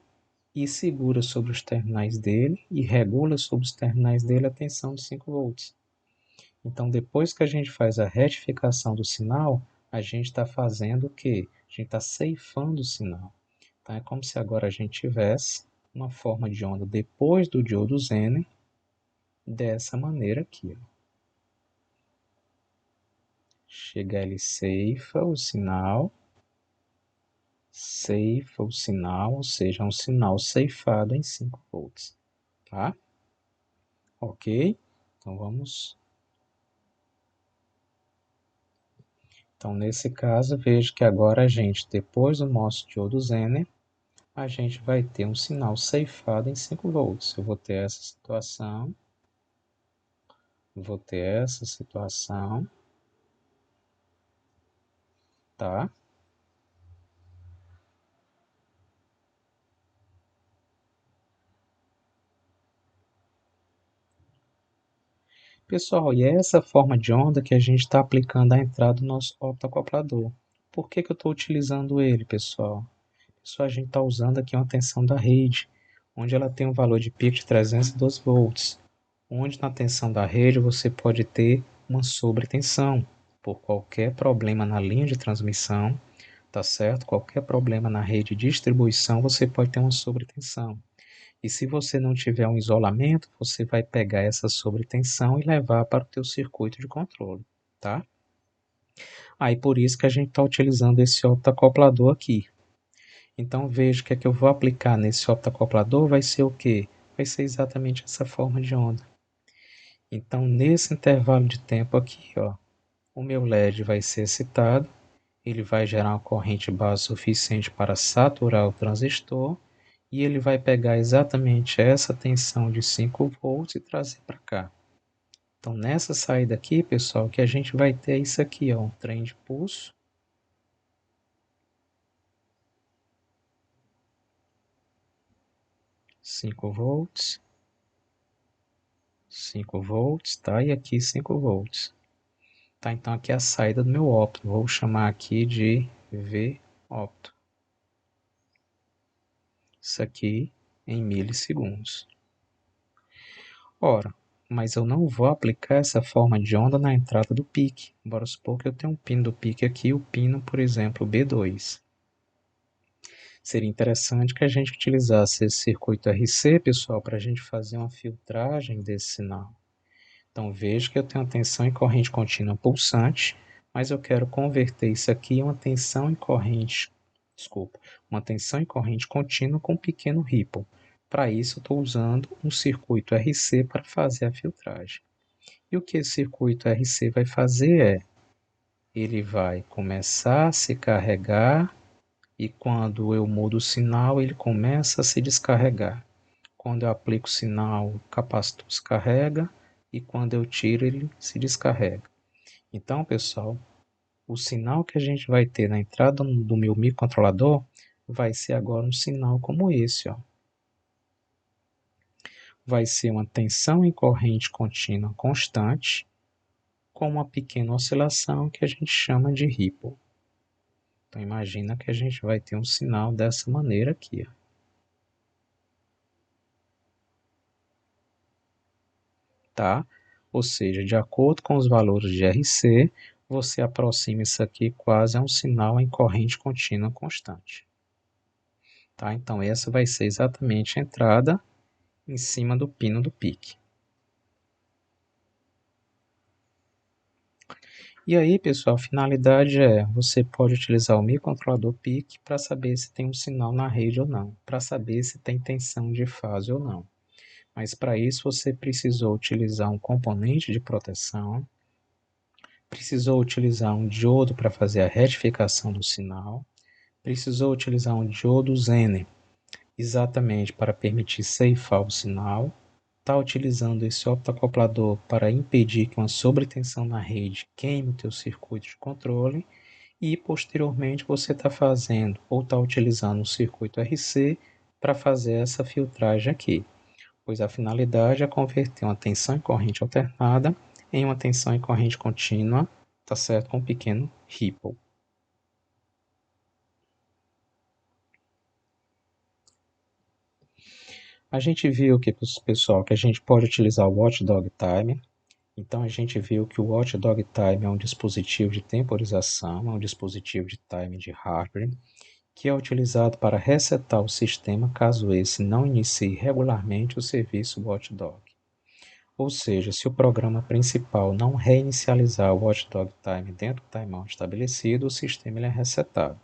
e segura sobre os terminais dele e regula sobre os terminais dele a tensão de 5 volts. Então, depois que a gente faz a retificação do sinal, a gente está fazendo o quê? A gente está ceifando o sinal. Então, é como se agora a gente tivesse uma forma de onda depois do diodo Zener, dessa maneira aqui. Ó. Chega, ele ceifa o sinal, ou seja, um sinal ceifado em 5 volts. Tá? Ok? Então, vamos. Então, nesse caso, veja que agora a gente, depois do nosso diodo Zener, a gente vai ter um sinal ceifado em 5 volts. Eu vou ter essa situação, tá? Pessoal, e é essa forma de onda que a gente está aplicando à entrada do nosso optoacoplador. Por que eu estou utilizando ele, pessoal? Pessoal, a gente está usando aqui uma tensão da rede, onde ela tem um valor de pico de 312 volts, onde na tensão da rede você pode ter uma sobretensão, por qualquer problema na linha de transmissão, tá certo? Qualquer problema na rede de distribuição, você pode ter uma sobretensão. E se você não tiver um isolamento, você vai pegar essa sobretensão e levar para o teu circuito de controle, tá? Aí por isso que a gente está utilizando esse optacoplador aqui. Então veja que é que eu vou aplicar nesse optacoplador vai ser o quê? Vai ser exatamente essa forma de onda. Então nesse intervalo de tempo aqui, ó, o meu LED vai ser excitado, ele vai gerar uma corrente base suficiente para saturar o transistor e ele vai pegar exatamente essa tensão de 5 volts e trazer para cá. Então, nessa saída aqui, pessoal, que a gente vai ter isso aqui, ó, um trem de pulso. 5 volts, 5 volts, tá? E aqui 5 volts. Tá, então aqui é a saída do meu opto. Vou chamar aqui de V opto. Isso aqui em milissegundos. Ora, mas eu não vou aplicar essa forma de onda na entrada do pique. Bora supor que eu tenho um pino do pique aqui, o pino, por exemplo, B2. Seria interessante que a gente utilizasse esse circuito RC, pessoal, para a gente fazer uma filtragem desse sinal. Então veja que eu tenho uma tensão em corrente contínua pulsante, mas eu quero converter isso aqui em uma tensão em corrente, uma tensão em corrente contínua com um pequeno ripple. Para isso, eu estou usando um circuito RC para fazer a filtragem. E o que esse circuito RC vai fazer é, ele vai começar a se carregar e quando eu mudo o sinal, ele começa a se descarregar. Quando eu aplico o sinal, o capacitor se carrega e quando eu tiro, ele se descarrega. Então, pessoal, o sinal que a gente vai ter na entrada do meu microcontrolador vai ser agora um sinal como esse, ó. Vai ser uma tensão em corrente contínua constante com uma pequena oscilação que a gente chama de ripple. Então imagina que a gente vai ter um sinal dessa maneira aqui, ó. Tá? Ou seja, de acordo com os valores de RC, você aproxima isso aqui quase a um sinal em corrente contínua constante. Tá? Então essa vai ser exatamente a entrada em cima do pino do pique. E aí, pessoal, a finalidade é, você pode utilizar o microcontrolador PIC para saber se tem um sinal na rede ou não, para saber se tem tensão de fase ou não. Mas para isso você precisou utilizar um componente de proteção, precisou utilizar um diodo para fazer a retificação do sinal, precisou utilizar um diodo Zener exatamente para permitir ceifar o sinal, está utilizando esse optoacoplador para impedir que uma sobretensão na rede queime o teu circuito de controle e posteriormente você está fazendo ou está utilizando o circuito RC para fazer essa filtragem aqui, pois a finalidade é converter uma tensão em corrente alternada em uma tensão em corrente contínua, tá certo? Com um pequeno ripple. A gente viu que, pessoal, que a gente pode utilizar o Watchdog Timer. Então a gente viu que o Watchdog Timer é um dispositivo de temporização, é um dispositivo de time de hardware, que é utilizado para resetar o sistema caso esse não inicie regularmente o serviço Watchdog. Ou seja, se o programa principal não reinicializar o Watchdog Time dentro do timeout estabelecido, o sistema é resetado.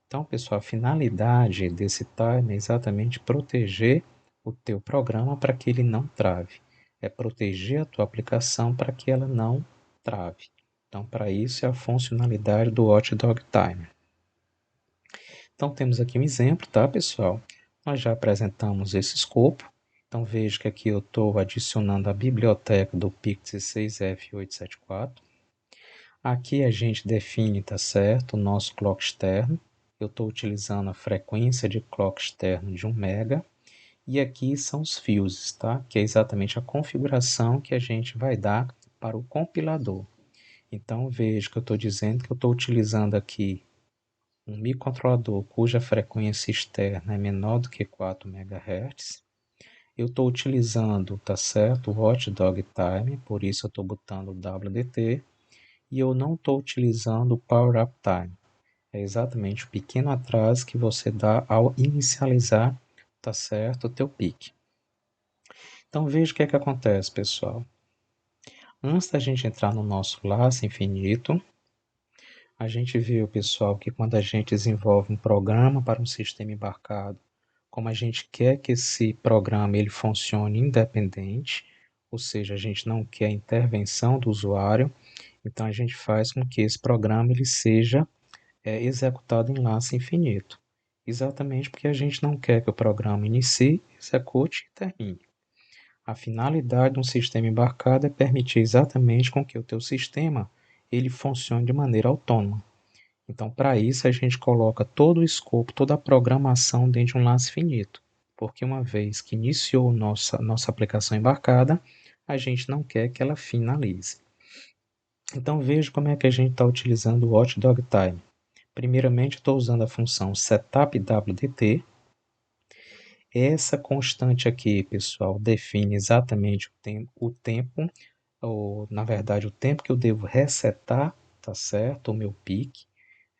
Então, pessoal, a finalidade desse timer é exatamente proteger o teu programa para que ele não trave. É proteger a tua aplicação para que ela não trave. Então, para isso é a funcionalidade do Watchdog Timer. Então, temos aqui um exemplo, tá, pessoal? Nós já apresentamos esse escopo. Então, veja que aqui eu estou adicionando a biblioteca do PIC16F874. Aqui a gente define, tá certo, o nosso clock externo. Eu estou utilizando a frequência de clock externo de 1 MHz. E aqui são os fuses, tá? Que é exatamente a configuração que a gente vai dar para o compilador. Então, veja que eu estou dizendo que eu estou utilizando aqui um microcontrolador cuja frequência externa é menor do que 4 MHz. Eu estou utilizando, tá certo, o Watchdog Time, por isso eu estou botando o WDT. E eu não estou utilizando o Power Up Time. É exatamente o pequeno atraso que você dá ao inicializar, tá certo, o teu pique. Então veja o que é que acontece, pessoal. Antes da gente entrar no nosso laço infinito, a gente viu, pessoal, que quando a gente desenvolve um programa para um sistema embarcado, como a gente quer que esse programa ele funcione independente, ou seja, a gente não quer intervenção do usuário, então a gente faz com que esse programa ele seja executado em laço infinito. Exatamente porque a gente não quer que o programa inicie, execute e termine. A finalidade de um sistema embarcado é permitir exatamente com que o teu sistema ele funcione de maneira autônoma. Então, para isso, a gente coloca todo o escopo, toda a programação dentro de um laço finito. Porque uma vez que iniciou nossa aplicação embarcada, a gente não quer que ela finalize. Então, veja como é que a gente está utilizando o Watchdog Time. Primeiramente, estou usando a função setupWDT. Essa constante aqui, pessoal, define exatamente o tempo, ou na verdade o tempo que eu devo resetar, tá certo? O meu peak.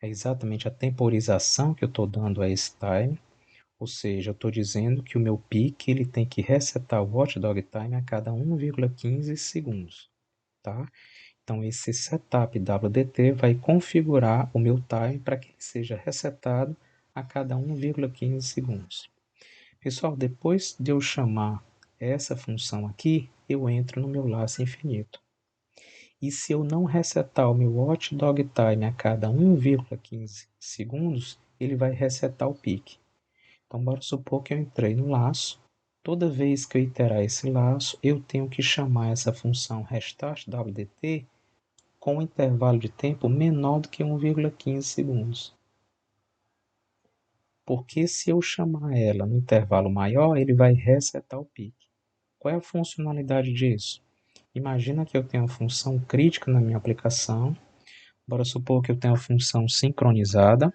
É exatamente a temporização que eu estou dando a esse time. Ou seja, eu estou dizendo que o meu peak ele tem que resetar o Watchdog Time a cada 1,15 segundos, tá? Então, esse setup WDT vai configurar o meu time para que ele seja resetado a cada 1,15 segundos. Pessoal, depois de eu chamar essa função aqui, eu entro no meu laço infinito. E se eu não resetar o meu Watchdog Time a cada 1,15 segundos, ele vai resetar o pique. Então, bora supor que eu entrei no laço. Toda vez que eu iterar esse laço, eu tenho que chamar essa função restartWDT com um intervalo de tempo menor do que 1,15 segundos. Porque se eu chamar ela no intervalo maior, ele vai resetar o pique. Qual é a funcionalidade disso? Imagina que eu tenho uma função crítica na minha aplicação. Bora supor que eu tenho a função sincronizada.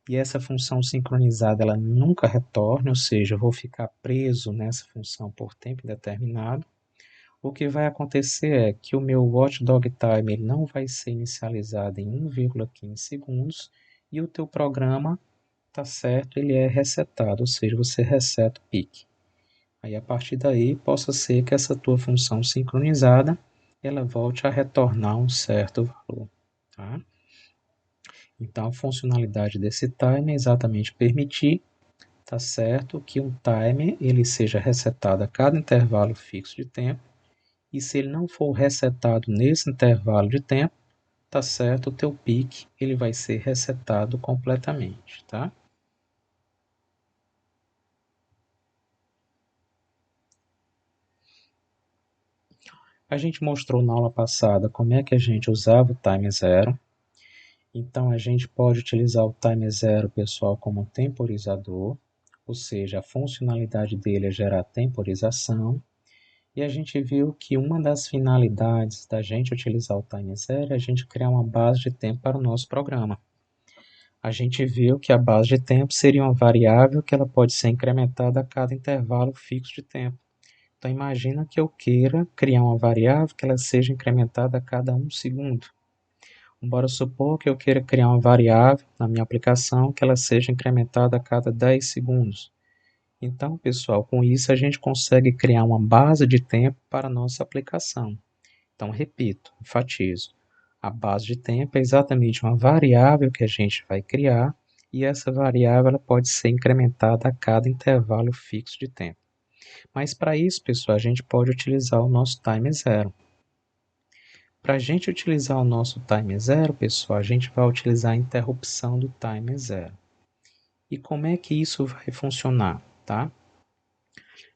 E essa função sincronizada ela nunca retorna, ou seja, eu vou ficar preso nessa função por tempo indeterminado. O que vai acontecer é que o meu Watchdog Time ele não vai ser inicializado em 1,15 segundos e o teu programa, tá certo, ele é resetado, ou seja, você reseta o pique. Aí a partir daí possa ser que essa tua função sincronizada ela volte a retornar um certo valor, tá? Então a funcionalidade desse timer é exatamente permitir, tá certo, que um timer ele seja resetado a cada intervalo fixo de tempo. E se ele não for resetado nesse intervalo de tempo, tá certo, o teu pique ele vai ser resetado completamente, tá? A gente mostrou na aula passada como é que a gente usava o time zero. Então a gente pode utilizar o time zero, pessoal, como temporizador, ou seja, a funcionalidade dele é gerar temporização. E a gente viu que uma das finalidades da gente utilizar o time zero é a gente criar uma base de tempo para o nosso programa. A gente viu que a base de tempo seria uma variável que ela pode ser incrementada a cada intervalo fixo de tempo. Então imagina que eu queira criar uma variável que ela seja incrementada a cada 1 segundo. Bora supor que eu queira criar uma variável na minha aplicação que ela seja incrementada a cada 10 segundos. Então, pessoal, com isso a gente consegue criar uma base de tempo para a nossa aplicação. Então, repito, enfatizo. A base de tempo é exatamente uma variável que a gente vai criar e essa variável ela pode ser incrementada a cada intervalo fixo de tempo. Mas para isso, pessoal, a gente pode utilizar o nosso time zero. Para a gente utilizar o nosso time zero, pessoal, a gente vai utilizar a interrupção do time zero. E como é que isso vai funcionar, tá?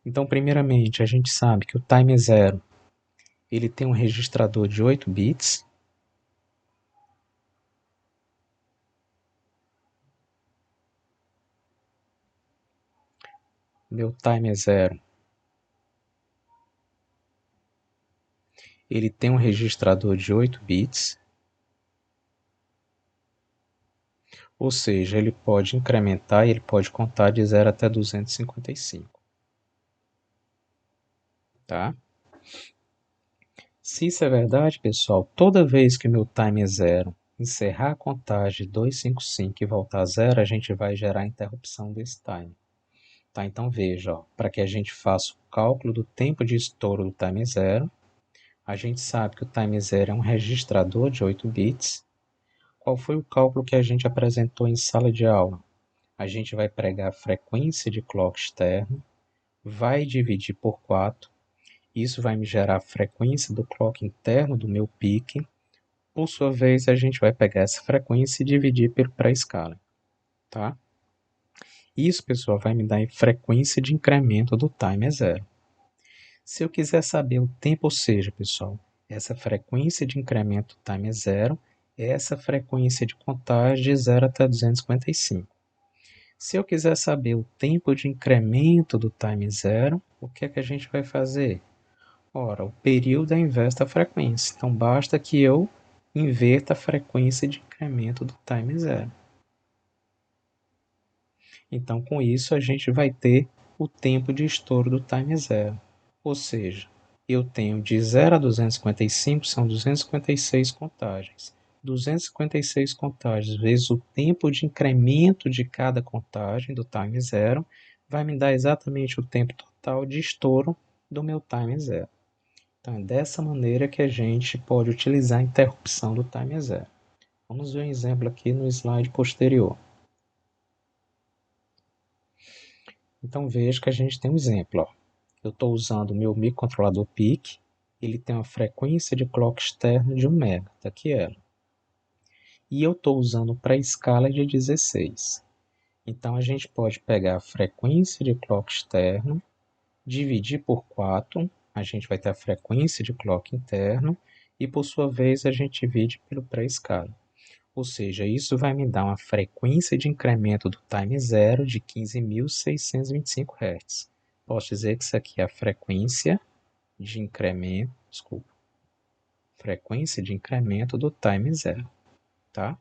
Então, primeiramente, a gente sabe que o time zero ele tem um registrador de 8 bits. Meu time zero ele tem um registrador de 8 bits. Ou seja, ele pode incrementar e ele pode contar de 0 até 255. Tá? Se isso é verdade, pessoal, toda vez que o meu time é zero, encerrar a contagem 255 e voltar a zero, a gente vai gerar a interrupção desse time. Tá? Então veja, para que a gente faça o cálculo do tempo de estouro do time zero, a gente sabe que o time zero é um registrador de 8 bits. Qual foi o cálculo que a gente apresentou em sala de aula? A gente vai pregar a frequência de clock externo, vai dividir por 4. Isso vai me gerar a frequência do clock interno do meu pique. Por sua vez, a gente vai pegar essa frequência e dividir pelo pré-scaling, tá? Isso, pessoal, vai me dar a frequência de incremento do time zero. Se eu quiser saber o tempo, ou seja, pessoal, essa frequência de incremento do time zero é essa frequência de contagem de 0 até 255. Se eu quiser saber o tempo de incremento do time zero, o que é que a gente vai fazer? Ora, o período é inverso da frequência. Então, basta que eu inverta a frequência de incremento do time zero. Então, com isso, a gente vai ter o tempo de estouro do time zero. Ou seja, eu tenho de 0 a 255, são 256 contagens. 256 contagens vezes o tempo de incremento de cada contagem do time zero vai me dar exatamente o tempo total de estouro do meu time zero. Então, é dessa maneira que a gente pode utilizar a interrupção do time zero. Vamos ver um exemplo aqui no slide posterior. Então, veja que a gente tem um exemplo. Ó. Eu estou usando o meu microcontrolador PIC, ele tem uma frequência de clock externo de 1 MHz, está aqui ela. E eu estou usando para escala de 16. Então, a gente pode pegar a frequência de clock externo, dividir por 4, a gente vai ter a frequência de clock interno, e por sua vez a gente divide pelo pré-escala. Ou seja, isso vai me dar uma frequência de incremento do time zero de 15.625 Hz. Posso dizer que isso aqui é a frequência de incremento, desculpa, frequência de incremento do time zero, tá?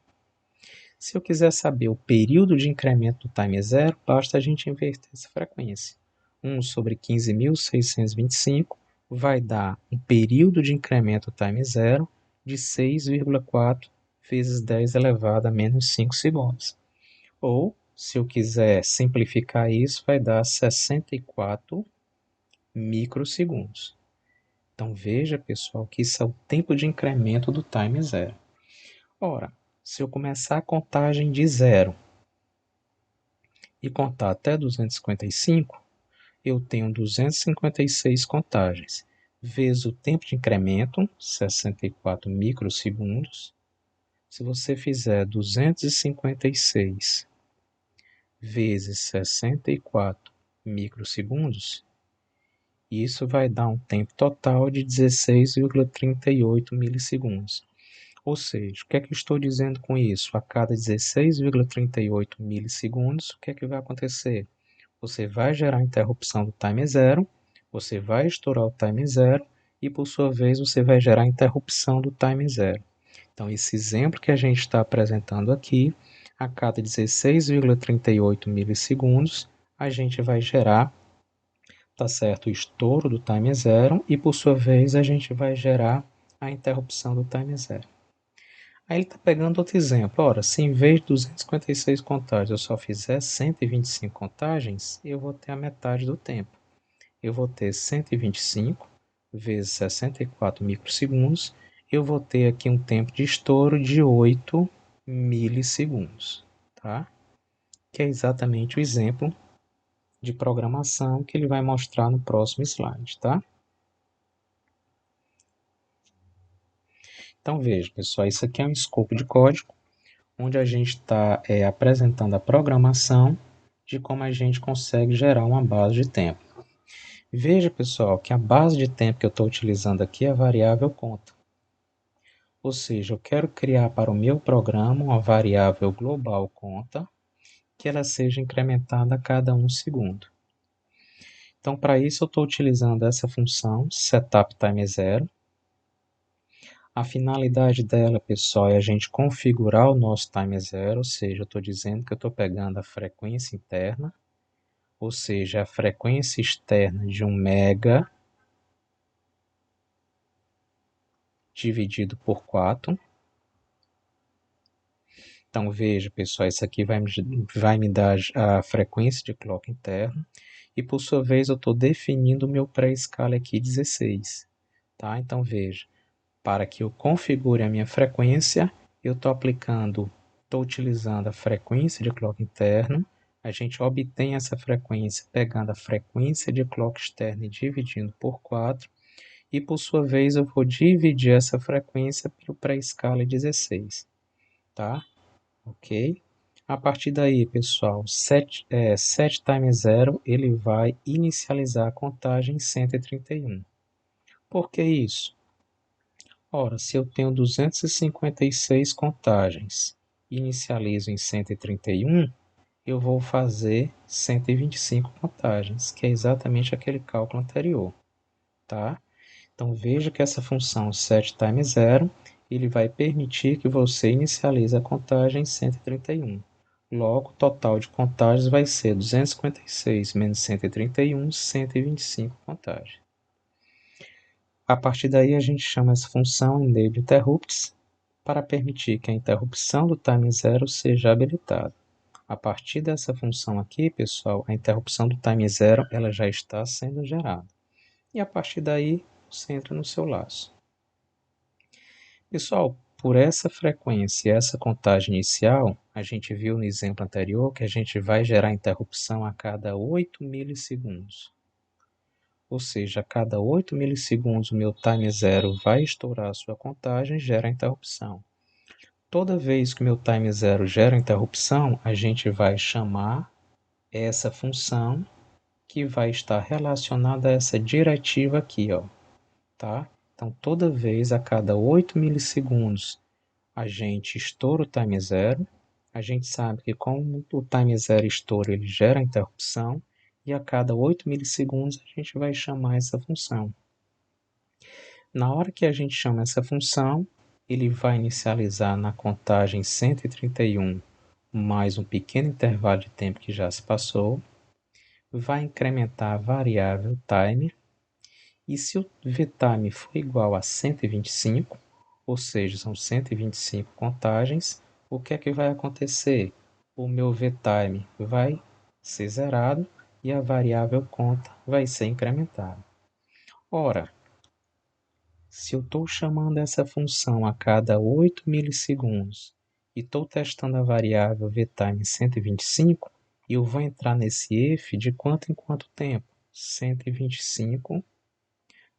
Se eu quiser saber o período de incremento do time zero, basta a gente inverter essa frequência. 1 sobre 15.625 vai dar um período de incremento do time zero de 6,4 vezes 10 elevado a menos 5 segundos. Ou, se eu quiser simplificar isso, vai dar 64 microsegundos. Então veja, pessoal, que isso é o tempo de incremento do time zero. Ora, se eu começar a contagem de zero e contar até 255, eu tenho 256 contagens, vezes o tempo de incremento, 64 microsegundos, Se você fizer 256 vezes 64 microsegundos, isso vai dar um tempo total de 16,38 milissegundos. Ou seja, o que é que eu estou dizendo com isso? A cada 16,38 milissegundos, o que é que vai acontecer? Você vai gerar a interrupção do time zero, você vai estourar o time zero e, por sua vez, você vai gerar a interrupção do time zero. Então, esse exemplo que a gente está apresentando aqui, a cada 16,38 milissegundos, a gente vai gerar, tá certo, o estouro do time zero e, por sua vez, a gente vai gerar a interrupção do time zero. Aí ele está pegando outro exemplo. Ora, se em vez de 256 contagens eu só fizer 125 contagens, eu vou ter a metade do tempo. Eu vou ter 125 vezes 64 microsegundos. Eu vou ter aqui um tempo de estouro de 8 milissegundos, tá? Que é exatamente o exemplo de programação que ele vai mostrar no próximo slide, tá? Então veja, pessoal, isso aqui é um escopo de código onde a gente está apresentando a programação de como a gente consegue gerar uma base de tempo. Veja, pessoal, que a base de tempo que eu estou utilizando aqui é a variável conta. Ou seja, eu quero criar para o meu programa uma variável global conta que ela seja incrementada a cada 1 segundo. Então, para isso, eu estou utilizando essa função setupTime0. A finalidade dela, pessoal, é a gente configurar o nosso time zero, ou seja, eu estou dizendo que eu estou pegando a frequência interna, ou seja, a frequência externa de 1 mega dividido por 4. Então, veja, pessoal, isso aqui vai me dar a frequência de clock interna. E, por sua vez, eu estou definindo o meu pré-escala aqui 16. Tá? Então, veja, para que eu configure a minha frequência, eu estou utilizando a frequência de clock interno. A gente obtém essa frequência pegando a frequência de clock externa e dividindo por 4. E, por sua vez, eu vou dividir essa frequência pelo pré-escala 16. Tá? Ok? A partir daí, pessoal, set time zero ele vai inicializar a contagem em 131. Por que isso? Ora, se eu tenho 256 contagens, inicializo em 131, eu vou fazer 125 contagens, que é exatamente aquele cálculo anterior, tá? Então veja que essa função setTime0 ele vai permitir que você inicialize a contagem em 131. Logo, o total de contagens vai ser 256 menos 131, 125 contagens. A partir daí, a gente chama essa função enableInterrupts para permitir que a interrupção do time zero seja habilitada. A partir dessa função aqui, pessoal, a interrupção do time zero ela já está sendo gerada. E a partir daí, você entra no seu laço. Pessoal, por essa frequência e essa contagem inicial, a gente viu no exemplo anterior que a gente vai gerar interrupção a cada 8 milissegundos. Ou seja, a cada 8 milissegundos o meu time zero vai estourar a sua contagem e gera a interrupção. Toda vez que o meu time zero gera a interrupção, a gente vai chamar essa função que vai estar relacionada a essa diretiva aqui, ó, tá? Então, toda vez a cada 8 milissegundos a gente estoura o time zero. A gente sabe que como o time zero estoura, ele gera a interrupção. E a cada 8 milissegundos a gente vai chamar essa função. Na hora que a gente chama essa função, ele vai inicializar na contagem 131 mais um pequeno intervalo de tempo que já se passou. Vai incrementar a variável time. E se o vtime for igual a 125, ou seja, são 125 contagens, o que é que vai acontecer? O meu vtime vai ser zerado e a variável conta vai ser incrementada. Ora, se eu estou chamando essa função a cada 8 milissegundos e estou testando a variável vtime 125, eu vou entrar nesse if de quanto em quanto tempo? 125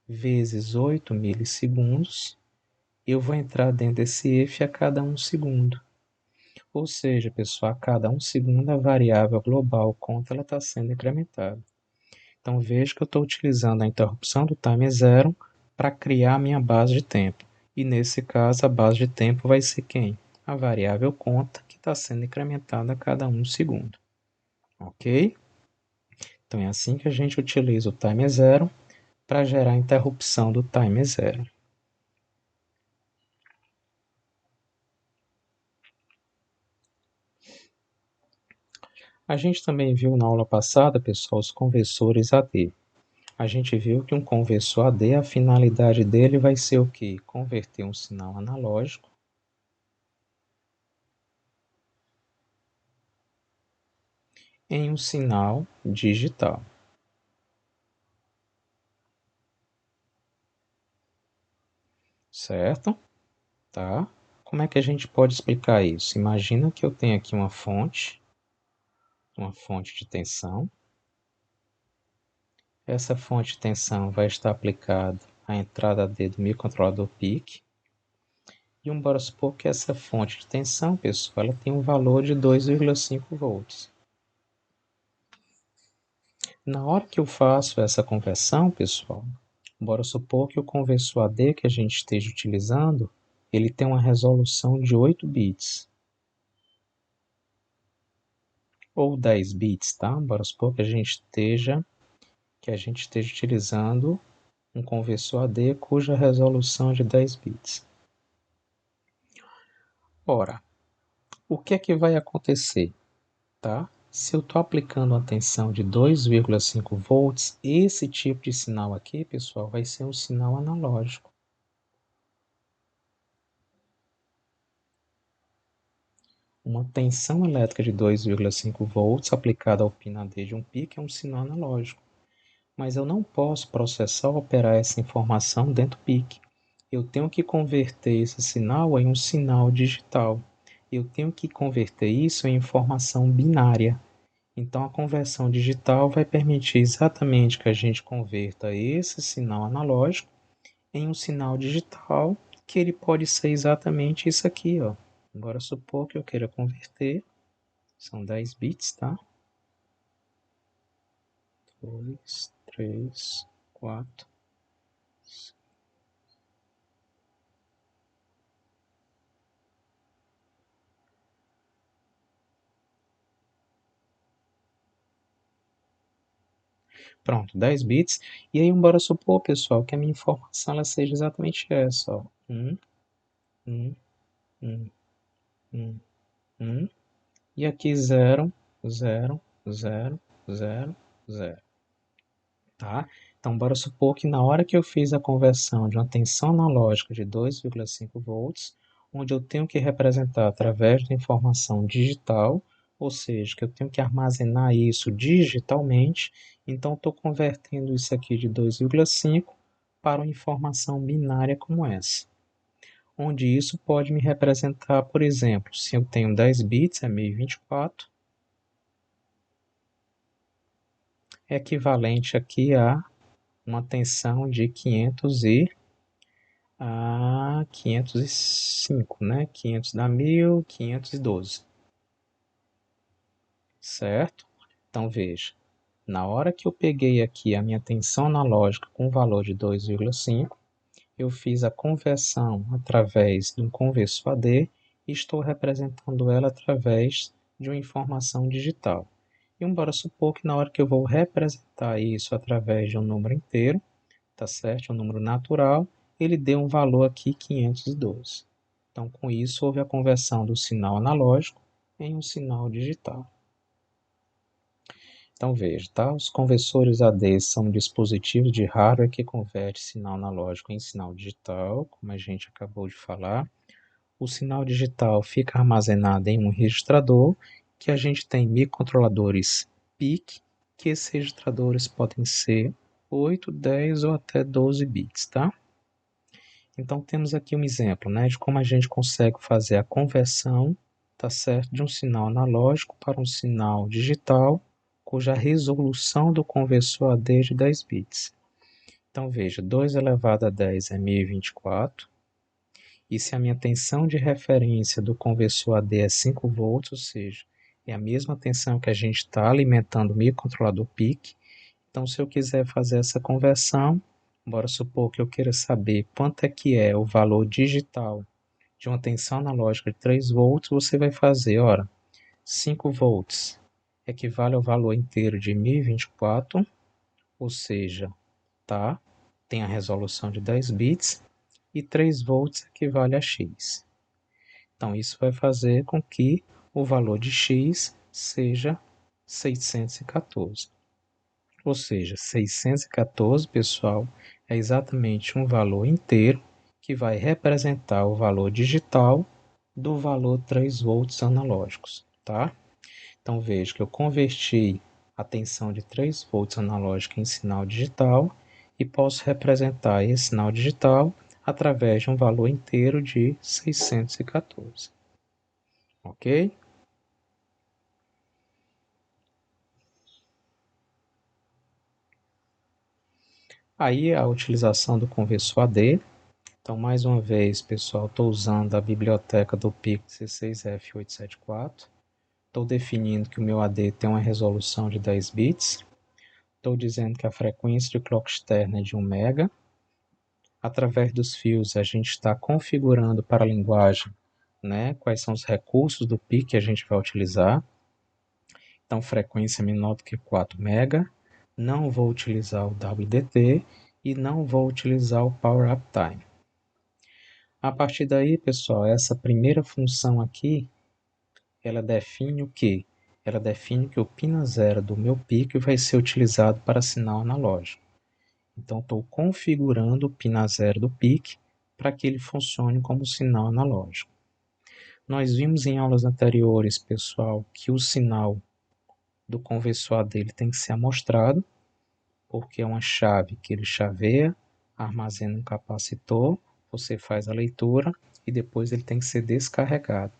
vezes 8 milissegundos eu vou entrar dentro desse if a cada 1 segundo. Ou seja, pessoal, a cada 1 segundo a variável global conta ela está sendo incrementada. Então veja que eu estou utilizando a interrupção do time zero para criar a minha base de tempo. E nesse caso a base de tempo vai ser quem? A variável conta que está sendo incrementada a cada 1 segundo. Ok? Então é assim que a gente utiliza o time zero para gerar a interrupção do time zero. A gente também viu na aula passada, pessoal, os conversores AD. A gente viu que um conversor AD, a finalidade dele vai ser o quê? Converter um sinal analógico em um sinal digital. Certo? Tá? Como é que a gente pode explicar isso? Imagina que eu tenho aqui uma fonte de tensão. Essa fonte de tensão vai estar aplicada à entrada D do microcontrolador PIC. E bora supor que essa fonte de tensão, pessoal, ela tem um valor de 2,5 volts. Na hora que eu faço essa conversão, pessoal, bora supor que o conversor AD que a gente esteja utilizando, ele tem uma resolução de 8 bits. Ou 10 bits, tá? Bora supor que a gente esteja utilizando um conversor AD cuja resolução é de 10 bits. Ora, o que é que vai acontecer? Tá? Se eu estou aplicando uma tensão de 2,5 volts, esse tipo de sinal aqui, pessoal, vai ser um sinal analógico. Uma tensão elétrica de 2,5 volts aplicada ao pino AD de um PIC é um sinal analógico. Mas eu não posso processar ou operar essa informação dentro do PIC. Eu tenho que converter esse sinal em um sinal digital. Eu tenho que converter isso em informação binária. Então, a conversão digital vai permitir exatamente que a gente converta esse sinal analógico em um sinal digital, que ele pode ser exatamente isso aqui, ó. Agora, supor que eu queira converter, são 10 bits, tá? 2, 3, 4. Pronto, 10 bits. E aí, bora supor, pessoal, que a minha informação ela seja exatamente essa, ó. 1, 1, 1, 1, 1. E aqui 0, 0, 0, 0, 0. Tá? Então, bora supor que na hora que eu fiz a conversão de uma tensão analógica de 2,5 volts, onde eu tenho que representar através da informação digital, ou seja, que eu tenho que armazenar isso digitalmente, então estou convertendo isso aqui de 2,5 para uma informação binária como essa. Onde isso pode me representar, por exemplo, se eu tenho 10 bits, é 1024, é equivalente aqui a uma tensão de 505, né? 500 dá 1512, certo? Então veja, na hora que eu peguei aqui a minha tensão analógica com o valor de 2,5, eu fiz a conversão através de um conversor AD e estou representando ela através de uma informação digital. E bora supor que na hora que eu vou representar isso através de um número inteiro, tá certo? Um número natural, ele deu um valor aqui 512. Então, com isso, houve a conversão do sinal analógico em um sinal digital. Então, veja, tá? Os conversores AD são dispositivos de hardware que converte sinal analógico em sinal digital, como a gente acabou de falar. O sinal digital fica armazenado em um registrador, que a gente tem microcontroladores PIC, que esses registradores podem ser 8, 10 ou até 12 bits, tá? Então temos aqui um exemplo, né, de como a gente consegue fazer a conversão, tá certo, de um sinal analógico para um sinal digital, cuja resolução do conversor AD é de 10 bits. Então veja, 2 elevado a 10 é 1024, E se a minha tensão de referência do conversor AD é 5 volts, ou seja, é a mesma tensão que a gente está alimentando o microcontrolador PIC, então se eu quiser fazer essa conversão, bora supor que eu queira saber quanto é que é o valor digital de uma tensão analógica de 3 volts, você vai fazer, ora, 5 volts equivale ao valor inteiro de 1024, ou seja, tá? Tem a resolução de 10 bits, e 3 volts equivale a x. Então, isso vai fazer com que o valor de x seja 614. Ou seja, 614, pessoal, é exatamente um valor inteiro que vai representar o valor digital do valor 3 volts analógicos, tá? Então, veja que eu converti a tensão de 3 volts analógica em sinal digital e posso representar esse sinal digital através de um valor inteiro de 614. Ok? Aí a utilização do conversor AD. Então, mais uma vez, pessoal, estou usando a biblioteca do PIC 16F874. Estou definindo que o meu AD tem uma resolução de 10 bits. Estou dizendo que a frequência de clock externa é de 1 MHz. Através dos fios, a gente está configurando para a linguagem, né, quais são os recursos do PIC que a gente vai utilizar. Então, frequência menor do que 4 MHz. Não vou utilizar o WDT e não vou utilizar o Power Uptime. A partir daí, pessoal, essa primeira função aqui, ela define o quê? Ela define que o pin 0 do meu PIC vai ser utilizado para sinal analógico. Então, estou configurando o pin 0 do PIC para que ele funcione como sinal analógico. Nós vimos em aulas anteriores, pessoal, que o sinal do conversor dele tem que ser amostrado, porque é uma chave que ele chaveia, armazena um capacitor, você faz a leitura e depois ele tem que ser descarregado.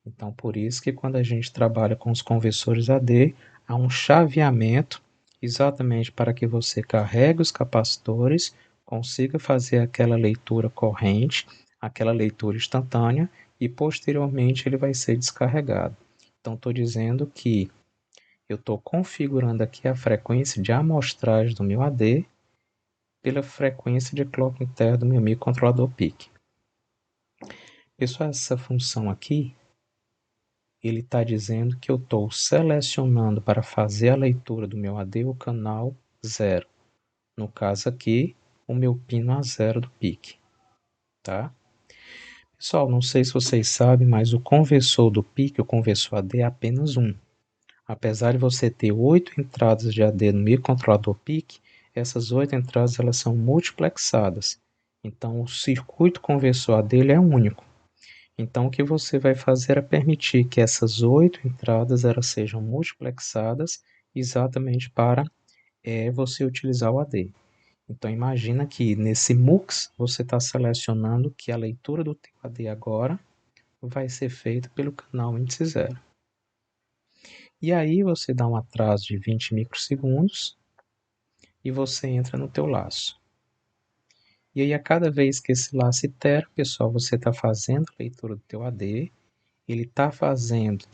Então, por isso que quando a gente trabalha com os conversores AD, há um chaveamento exatamente para que você carregue os capacitores, consiga fazer aquela leitura corrente, aquela leitura instantânea e posteriormente ele vai ser descarregado. Então, estou dizendo que eu estou configurando aqui a frequência de amostragem do meu AD pela frequência de clock interno do meu microcontrolador PIC. Pessoal, essa função aqui, ele está dizendo que eu estou selecionando para fazer a leitura do meu AD o canal 0. No caso aqui, o meu pino A0 do PIC. Tá? Pessoal, não sei se vocês sabem, mas o conversor do PIC, o conversor AD, é apenas um. Apesar de você ter 8 entradas de AD no microcontrolador PIC, essas 8 entradas elas são multiplexadas. Então, o circuito conversor dele é único. Então, o que você vai fazer é permitir que essas 8 entradas elas sejam multiplexadas exatamente para você utilizar o AD. Então, imagina que nesse MUX você está selecionando que a leitura do teu AD agora vai ser feita pelo canal índice 0. E aí você dá um atraso de 20 microsegundos e você entra no teu laço. E aí a cada vez que esse laço itera, pessoal, você está fazendo a leitura do teu AD, ele está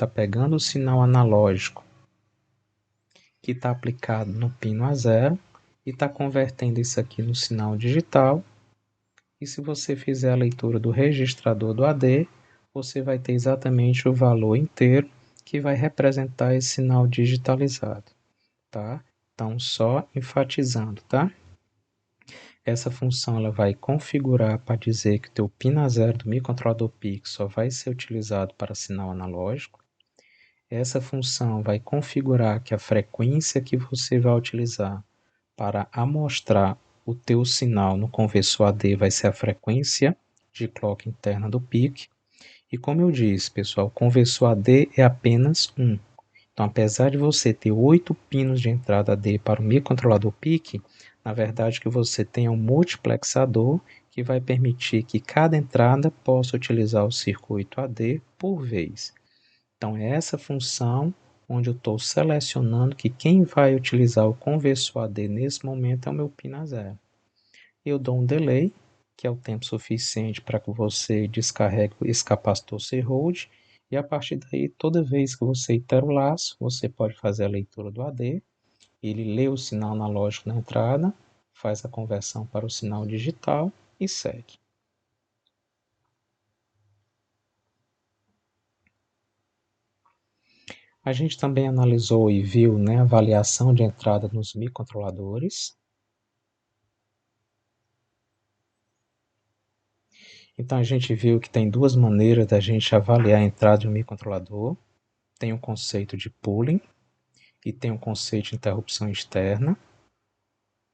pegando o sinal analógico que está aplicado no pino A0 e está convertendo isso aqui no sinal digital. E se você fizer a leitura do registrador do AD, você vai ter exatamente o valor inteiro que vai representar esse sinal digitalizado, tá? Então, só enfatizando, tá? Essa função ela vai configurar para dizer que o teu pin A0 do microcontrolador PIC só vai ser utilizado para sinal analógico. Essa função vai configurar que a frequência que você vai utilizar para amostrar o teu sinal no conversor AD vai ser a frequência de clock interna do PIC. E como eu disse, pessoal, o conversor AD é apenas um. Então, apesar de você ter 8 pinos de entrada AD para o microcontrolador PIC, na verdade que você tem um multiplexador que vai permitir que cada entrada possa utilizar o circuito AD por vez. Então, é essa função onde eu estou selecionando que quem vai utilizar o conversor AD nesse momento é o meu pin A0. Eu dou um delay, que é o tempo suficiente para que você descarregue esse capacitor C-Hold, e a partir daí, toda vez que você itera o laço, você pode fazer a leitura do AD, ele lê o sinal analógico na entrada, faz a conversão para o sinal digital e segue. A gente também analisou e viu, a avaliação de entrada nos microcontroladores. Então a gente viu que tem duas maneiras da gente avaliar a entrada de um microcontrolador. Tem o conceito de pooling e tem o conceito de interrupção externa,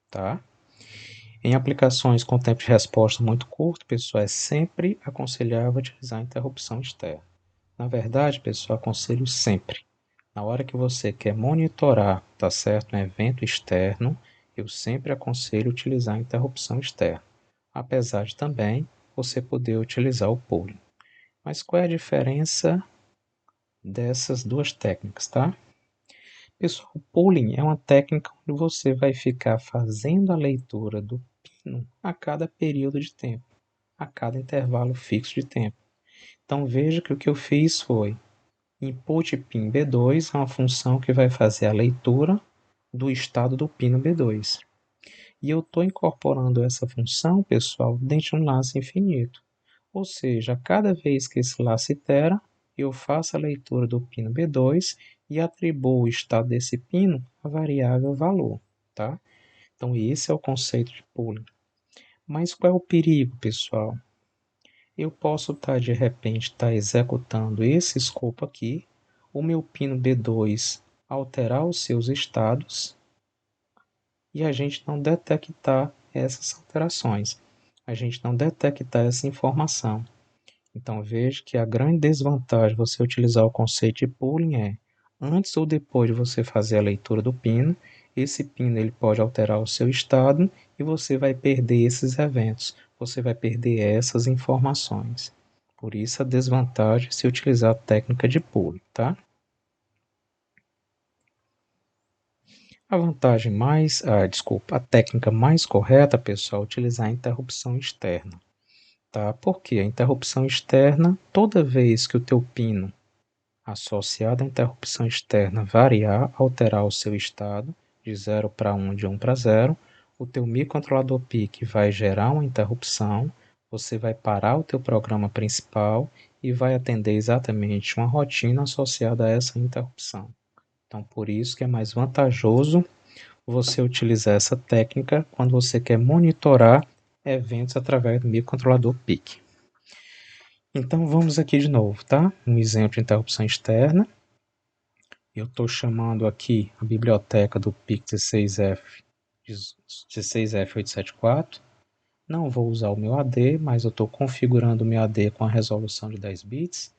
tá? Em aplicações com tempo de resposta muito curto, pessoal, é sempre aconselhável utilizar a interrupção externa. Na verdade, pessoal, aconselho sempre. Na hora que você quer monitorar, tá certo, um evento externo, eu sempre aconselho utilizar a interrupção externa, apesar de também você poder utilizar o pooling. Mas qual é a diferença dessas duas técnicas, tá? Pessoal, o pooling é uma técnica onde você vai ficar fazendo a leitura do pino a cada período de tempo, a cada intervalo fixo de tempo. Então veja que o que eu fiz foi input pin B2 é uma função que vai fazer a leitura do estado do pino B2. E eu estou incorporando essa função, pessoal, dentro de um laço infinito. Ou seja, cada vez que esse laço itera, eu faço a leitura do pino B2 e atribuo o estado desse pino à variável valor, tá? Então esse é o conceito de pooling. Mas qual é o perigo, pessoal? Eu posso de repente estar executando esse escopo aqui, o meu pino B2 alterar os seus estados e a gente não detectar essas alterações, a gente não detectar essa informação. Então veja que a grande desvantagem de você utilizar o conceito de pooling é, antes ou depois de você fazer a leitura do pino, esse pino ele pode alterar o seu estado e você vai perder esses eventos, você vai perder essas informações. Por isso a desvantagem é se utilizar a técnica de pooling, tá? A técnica mais correta, pessoal, é utilizar a interrupção externa, tá? Porque a interrupção externa, toda vez que o teu pino associado à interrupção externa variar, alterar o seu estado de 0 para 1, de 1 para 0, o teu microcontrolador PIC vai gerar uma interrupção, você vai parar o teu programa principal e vai atender exatamente uma rotina associada a essa interrupção. Então, por isso que é mais vantajoso você utilizar essa técnica quando você quer monitorar eventos através do microcontrolador PIC. Então, vamos aqui de novo, tá? Um exemplo de interrupção externa. Eu estou chamando aqui a biblioteca do PIC 16F874. Não vou usar o meu AD, mas eu estou configurando o meu AD com a resolução de 10 bits.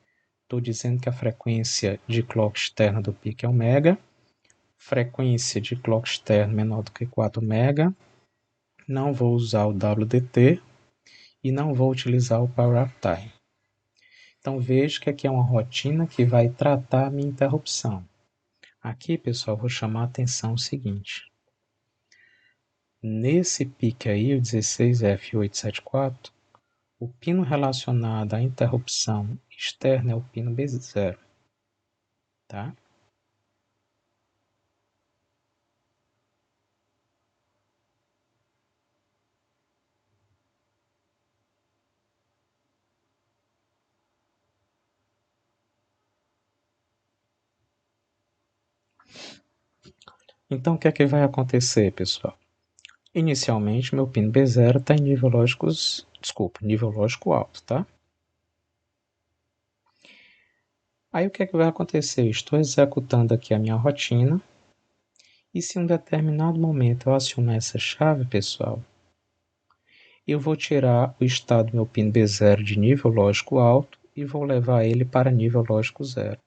Estou dizendo que a frequência de clock externa do PIC é 1 MHz. Frequência de clock externo menor do que 4 MHz. Não vou usar o WDT e não vou utilizar o Power Uptime. Então veja que aqui é uma rotina que vai tratar a minha interrupção. Aqui, pessoal, vou chamar a atenção o seguinte. Nesse PIC aí, o 16F874, o pino relacionado à interrupção externa é o pino B0, tá? Então, o que é que vai acontecer, pessoal? Inicialmente, meu pino B0 está em nível lógico alto, tá? Aí, o que é que vai acontecer? Eu estou executando aqui a minha rotina e se em um determinado momento eu acionar essa chave, pessoal, eu vou tirar o estado do meu pino B0 de nível lógico alto e vou levar ele para nível lógico zero.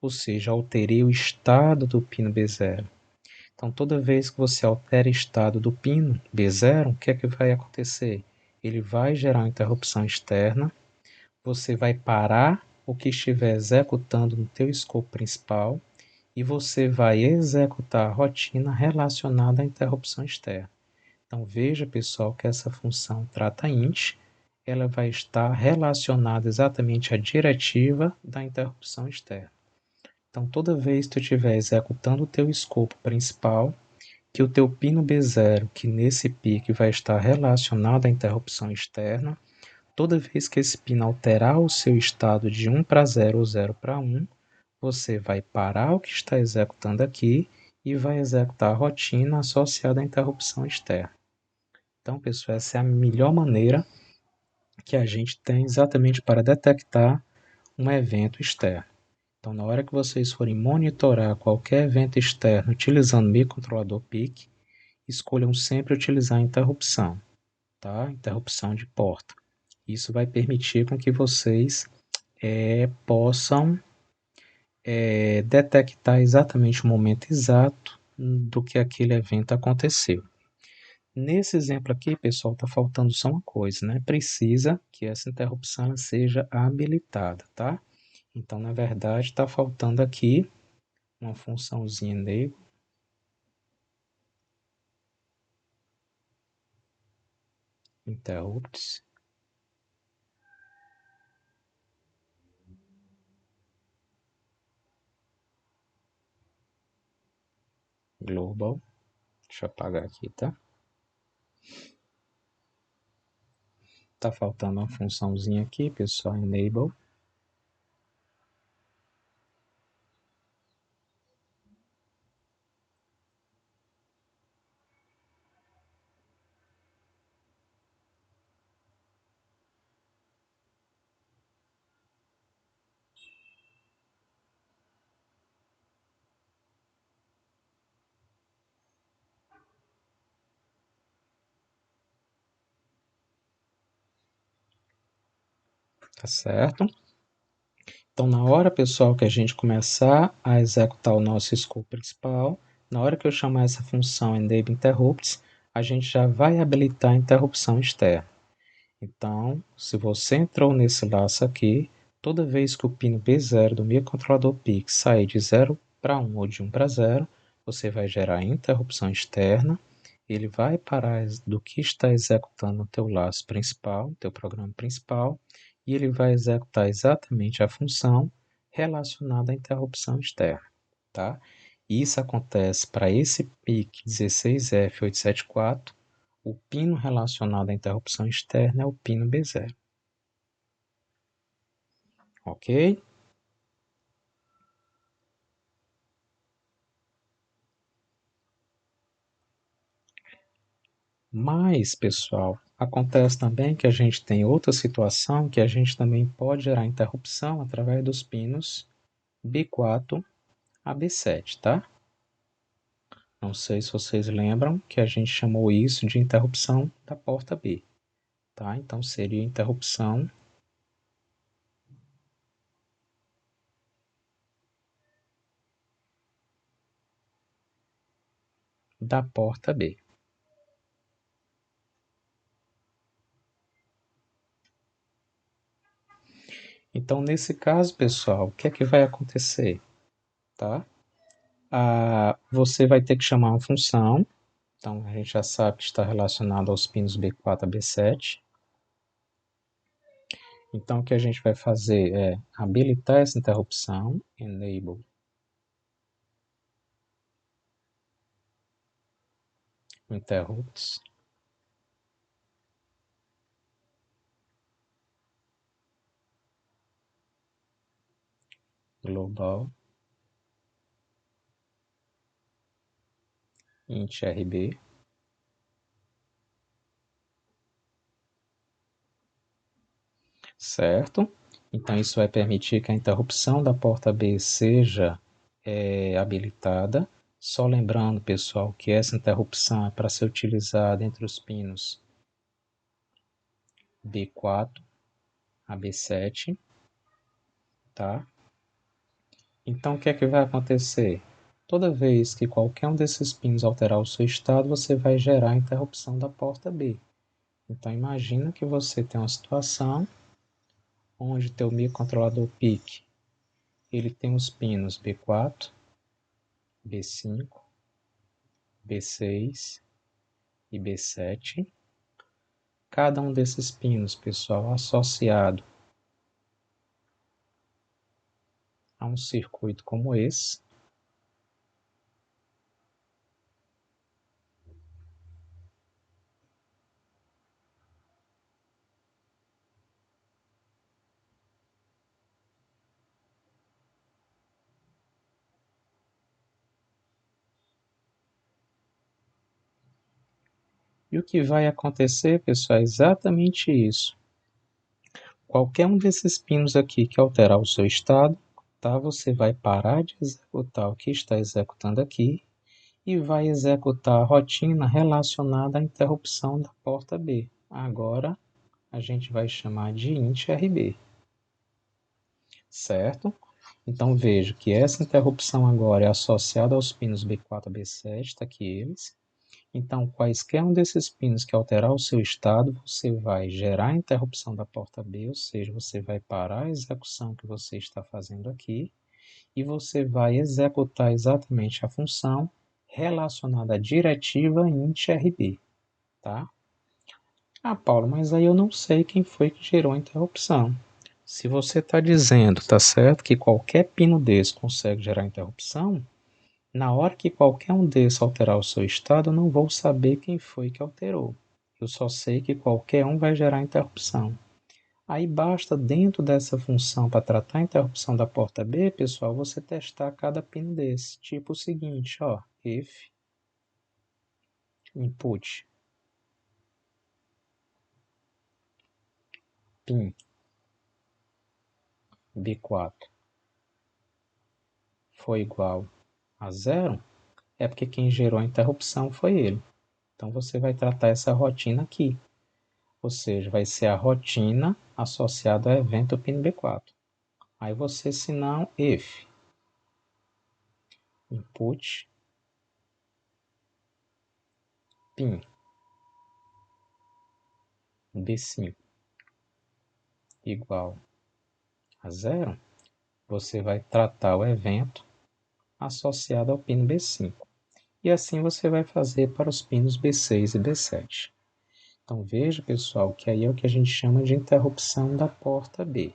Ou seja, alterei o estado do pino B0. Então, toda vez que você altera o estado do pino B0, o que é que vai acontecer? Ele vai gerar uma interrupção externa, você vai parar o que estiver executando no teu escopo principal e você vai executar a rotina relacionada à interrupção externa. Então veja, pessoal, que essa função trata int, ela vai estar relacionada exatamente à diretiva da interrupção externa. Então toda vez que tu estiver executando o teu escopo principal, que o teu pino B0, que nesse pique vai estar relacionado à interrupção externa, toda vez que esse pino alterar o seu estado de 1 para 0 ou 0 para 1, você vai parar o que está executando aqui e vai executar a rotina associada à interrupção externa. Então, pessoal, essa é a melhor maneira que a gente tem exatamente para detectar um evento externo. Então, na hora que vocês forem monitorar qualquer evento externo utilizando o microcontrolador PIC, escolham sempre utilizar a interrupção, tá? Interrupção de porta. Isso vai permitir com que vocês possam detectar exatamente o momento exato do que aquele evento aconteceu. Nesse exemplo aqui, pessoal, está faltando só uma coisa, né? Precisa que essa interrupção seja habilitada, tá? Então, na verdade, está faltando aqui uma funçãozinha enable interrupts global. Deixa eu apagar aqui, tá? Tá faltando uma funçãozinha aqui, pessoal, enable. Tá certo? Então, na hora, pessoal, que a gente começar a executar o nosso escopo principal, na hora que eu chamar essa função enable interrupts, a gente já vai habilitar a interrupção externa. Então, se você entrou nesse laço aqui, toda vez que o pino B0 do microcontrolador PIC sair de 0 para 1 ou de 1 para 0, você vai gerar a interrupção externa, ele vai parar do que está executando no teu laço principal, no teu programa principal, e ele vai executar exatamente a função relacionada à interrupção externa, tá? Isso acontece para esse PIC 16F874, o pino relacionado à interrupção externa é o pino B0, ok? Mas, pessoal, acontece também que a gente tem outra situação que a gente também pode gerar interrupção através dos pinos B4 a B7, tá? Não sei se vocês lembram que a gente chamou isso de interrupção da porta B, tá? Então seria interrupção da porta B. Então, nesse caso, pessoal, o que é que vai acontecer, tá? Você vai ter que chamar uma função. Então, a gente já sabe que está relacionado aos pinos B4 a B7. Então, o que a gente vai fazer é habilitar essa interrupção, enable interrupts, global, int RB, certo? Então, isso vai permitir que a interrupção da porta B seja habilitada. Só lembrando, pessoal, que essa interrupção é para ser utilizada entre os pinos B4 a B7, tá? Então, o que é que vai acontecer? Toda vez que qualquer um desses pinos alterar o seu estado, você vai gerar a interrupção da porta B. Então, imagina que você tem uma situação onde o teu microcontrolador PIC ele tem os pinos B4, B5, B6 e B7. Cada um desses pinos, pessoal, associado a um circuito como esse. E o que vai acontecer, pessoal, é exatamente isso. Qualquer um desses pinos aqui que alterar o seu estado, tá? Você vai parar de executar o que está executando aqui e vai executar a rotina relacionada à interrupção da porta B. Agora, a gente vai chamar de int.rb, certo? Então, veja que essa interrupção agora é associada aos pinos B4 e B7, está aqui eles. Então, quaisquer um desses pinos que alterar o seu estado, você vai gerar a interrupção da porta B, ou seja, você vai parar a execução que você está fazendo aqui e você vai executar exatamente a função relacionada à diretiva int.rb, tá? Ah, Paulo, mas aí eu não sei quem foi que gerou a interrupção. Se você está dizendo, tá certo, que qualquer pino desse consegue gerar interrupção, na hora que qualquer um desses alterar o seu estado, eu não vou saber quem foi que alterou. Eu só sei que qualquer um vai gerar interrupção. Aí basta, dentro dessa função para tratar a interrupção da porta B, pessoal, você testar cada pino desse. Tipo o seguinte, ó, if input pin B4 foi igual a zero, é porque quem gerou a interrupção foi ele. Então você vai tratar essa rotina aqui. Ou seja, vai ser a rotina associada ao evento pin B4. Aí você, se não, if input pin B5 igual a zero, você vai tratar o evento associado ao pino B5. E assim você vai fazer para os pinos B6 e B7. Então veja, pessoal, que aí é o que a gente chama de interrupção da porta B.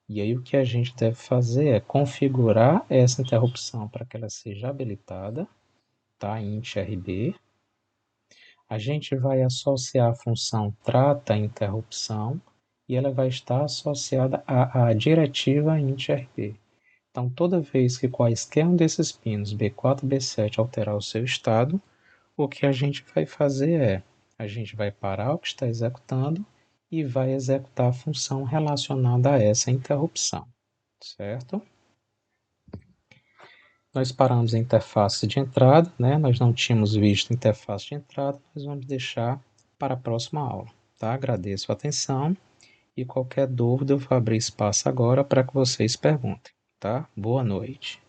E aí o que a gente deve fazer é configurar essa interrupção para que ela seja habilitada, tá? int.rb. A gente vai associar a função trata interrupção e ela vai estar associada à diretiva int.rb. Então, toda vez que quaisquer um desses pinos B4 e B7 alterar o seu estado, o que a gente vai fazer é, a gente vai parar o que está executando e vai executar a função relacionada a essa interrupção, certo? Nós paramos a interface de entrada, né? Nós não tínhamos visto a interface de entrada, nós vamos deixar para a próxima aula, tá? Agradeço a atenção e qualquer dúvida eu vou abrir espaço agora para que vocês perguntem, tá? Boa noite.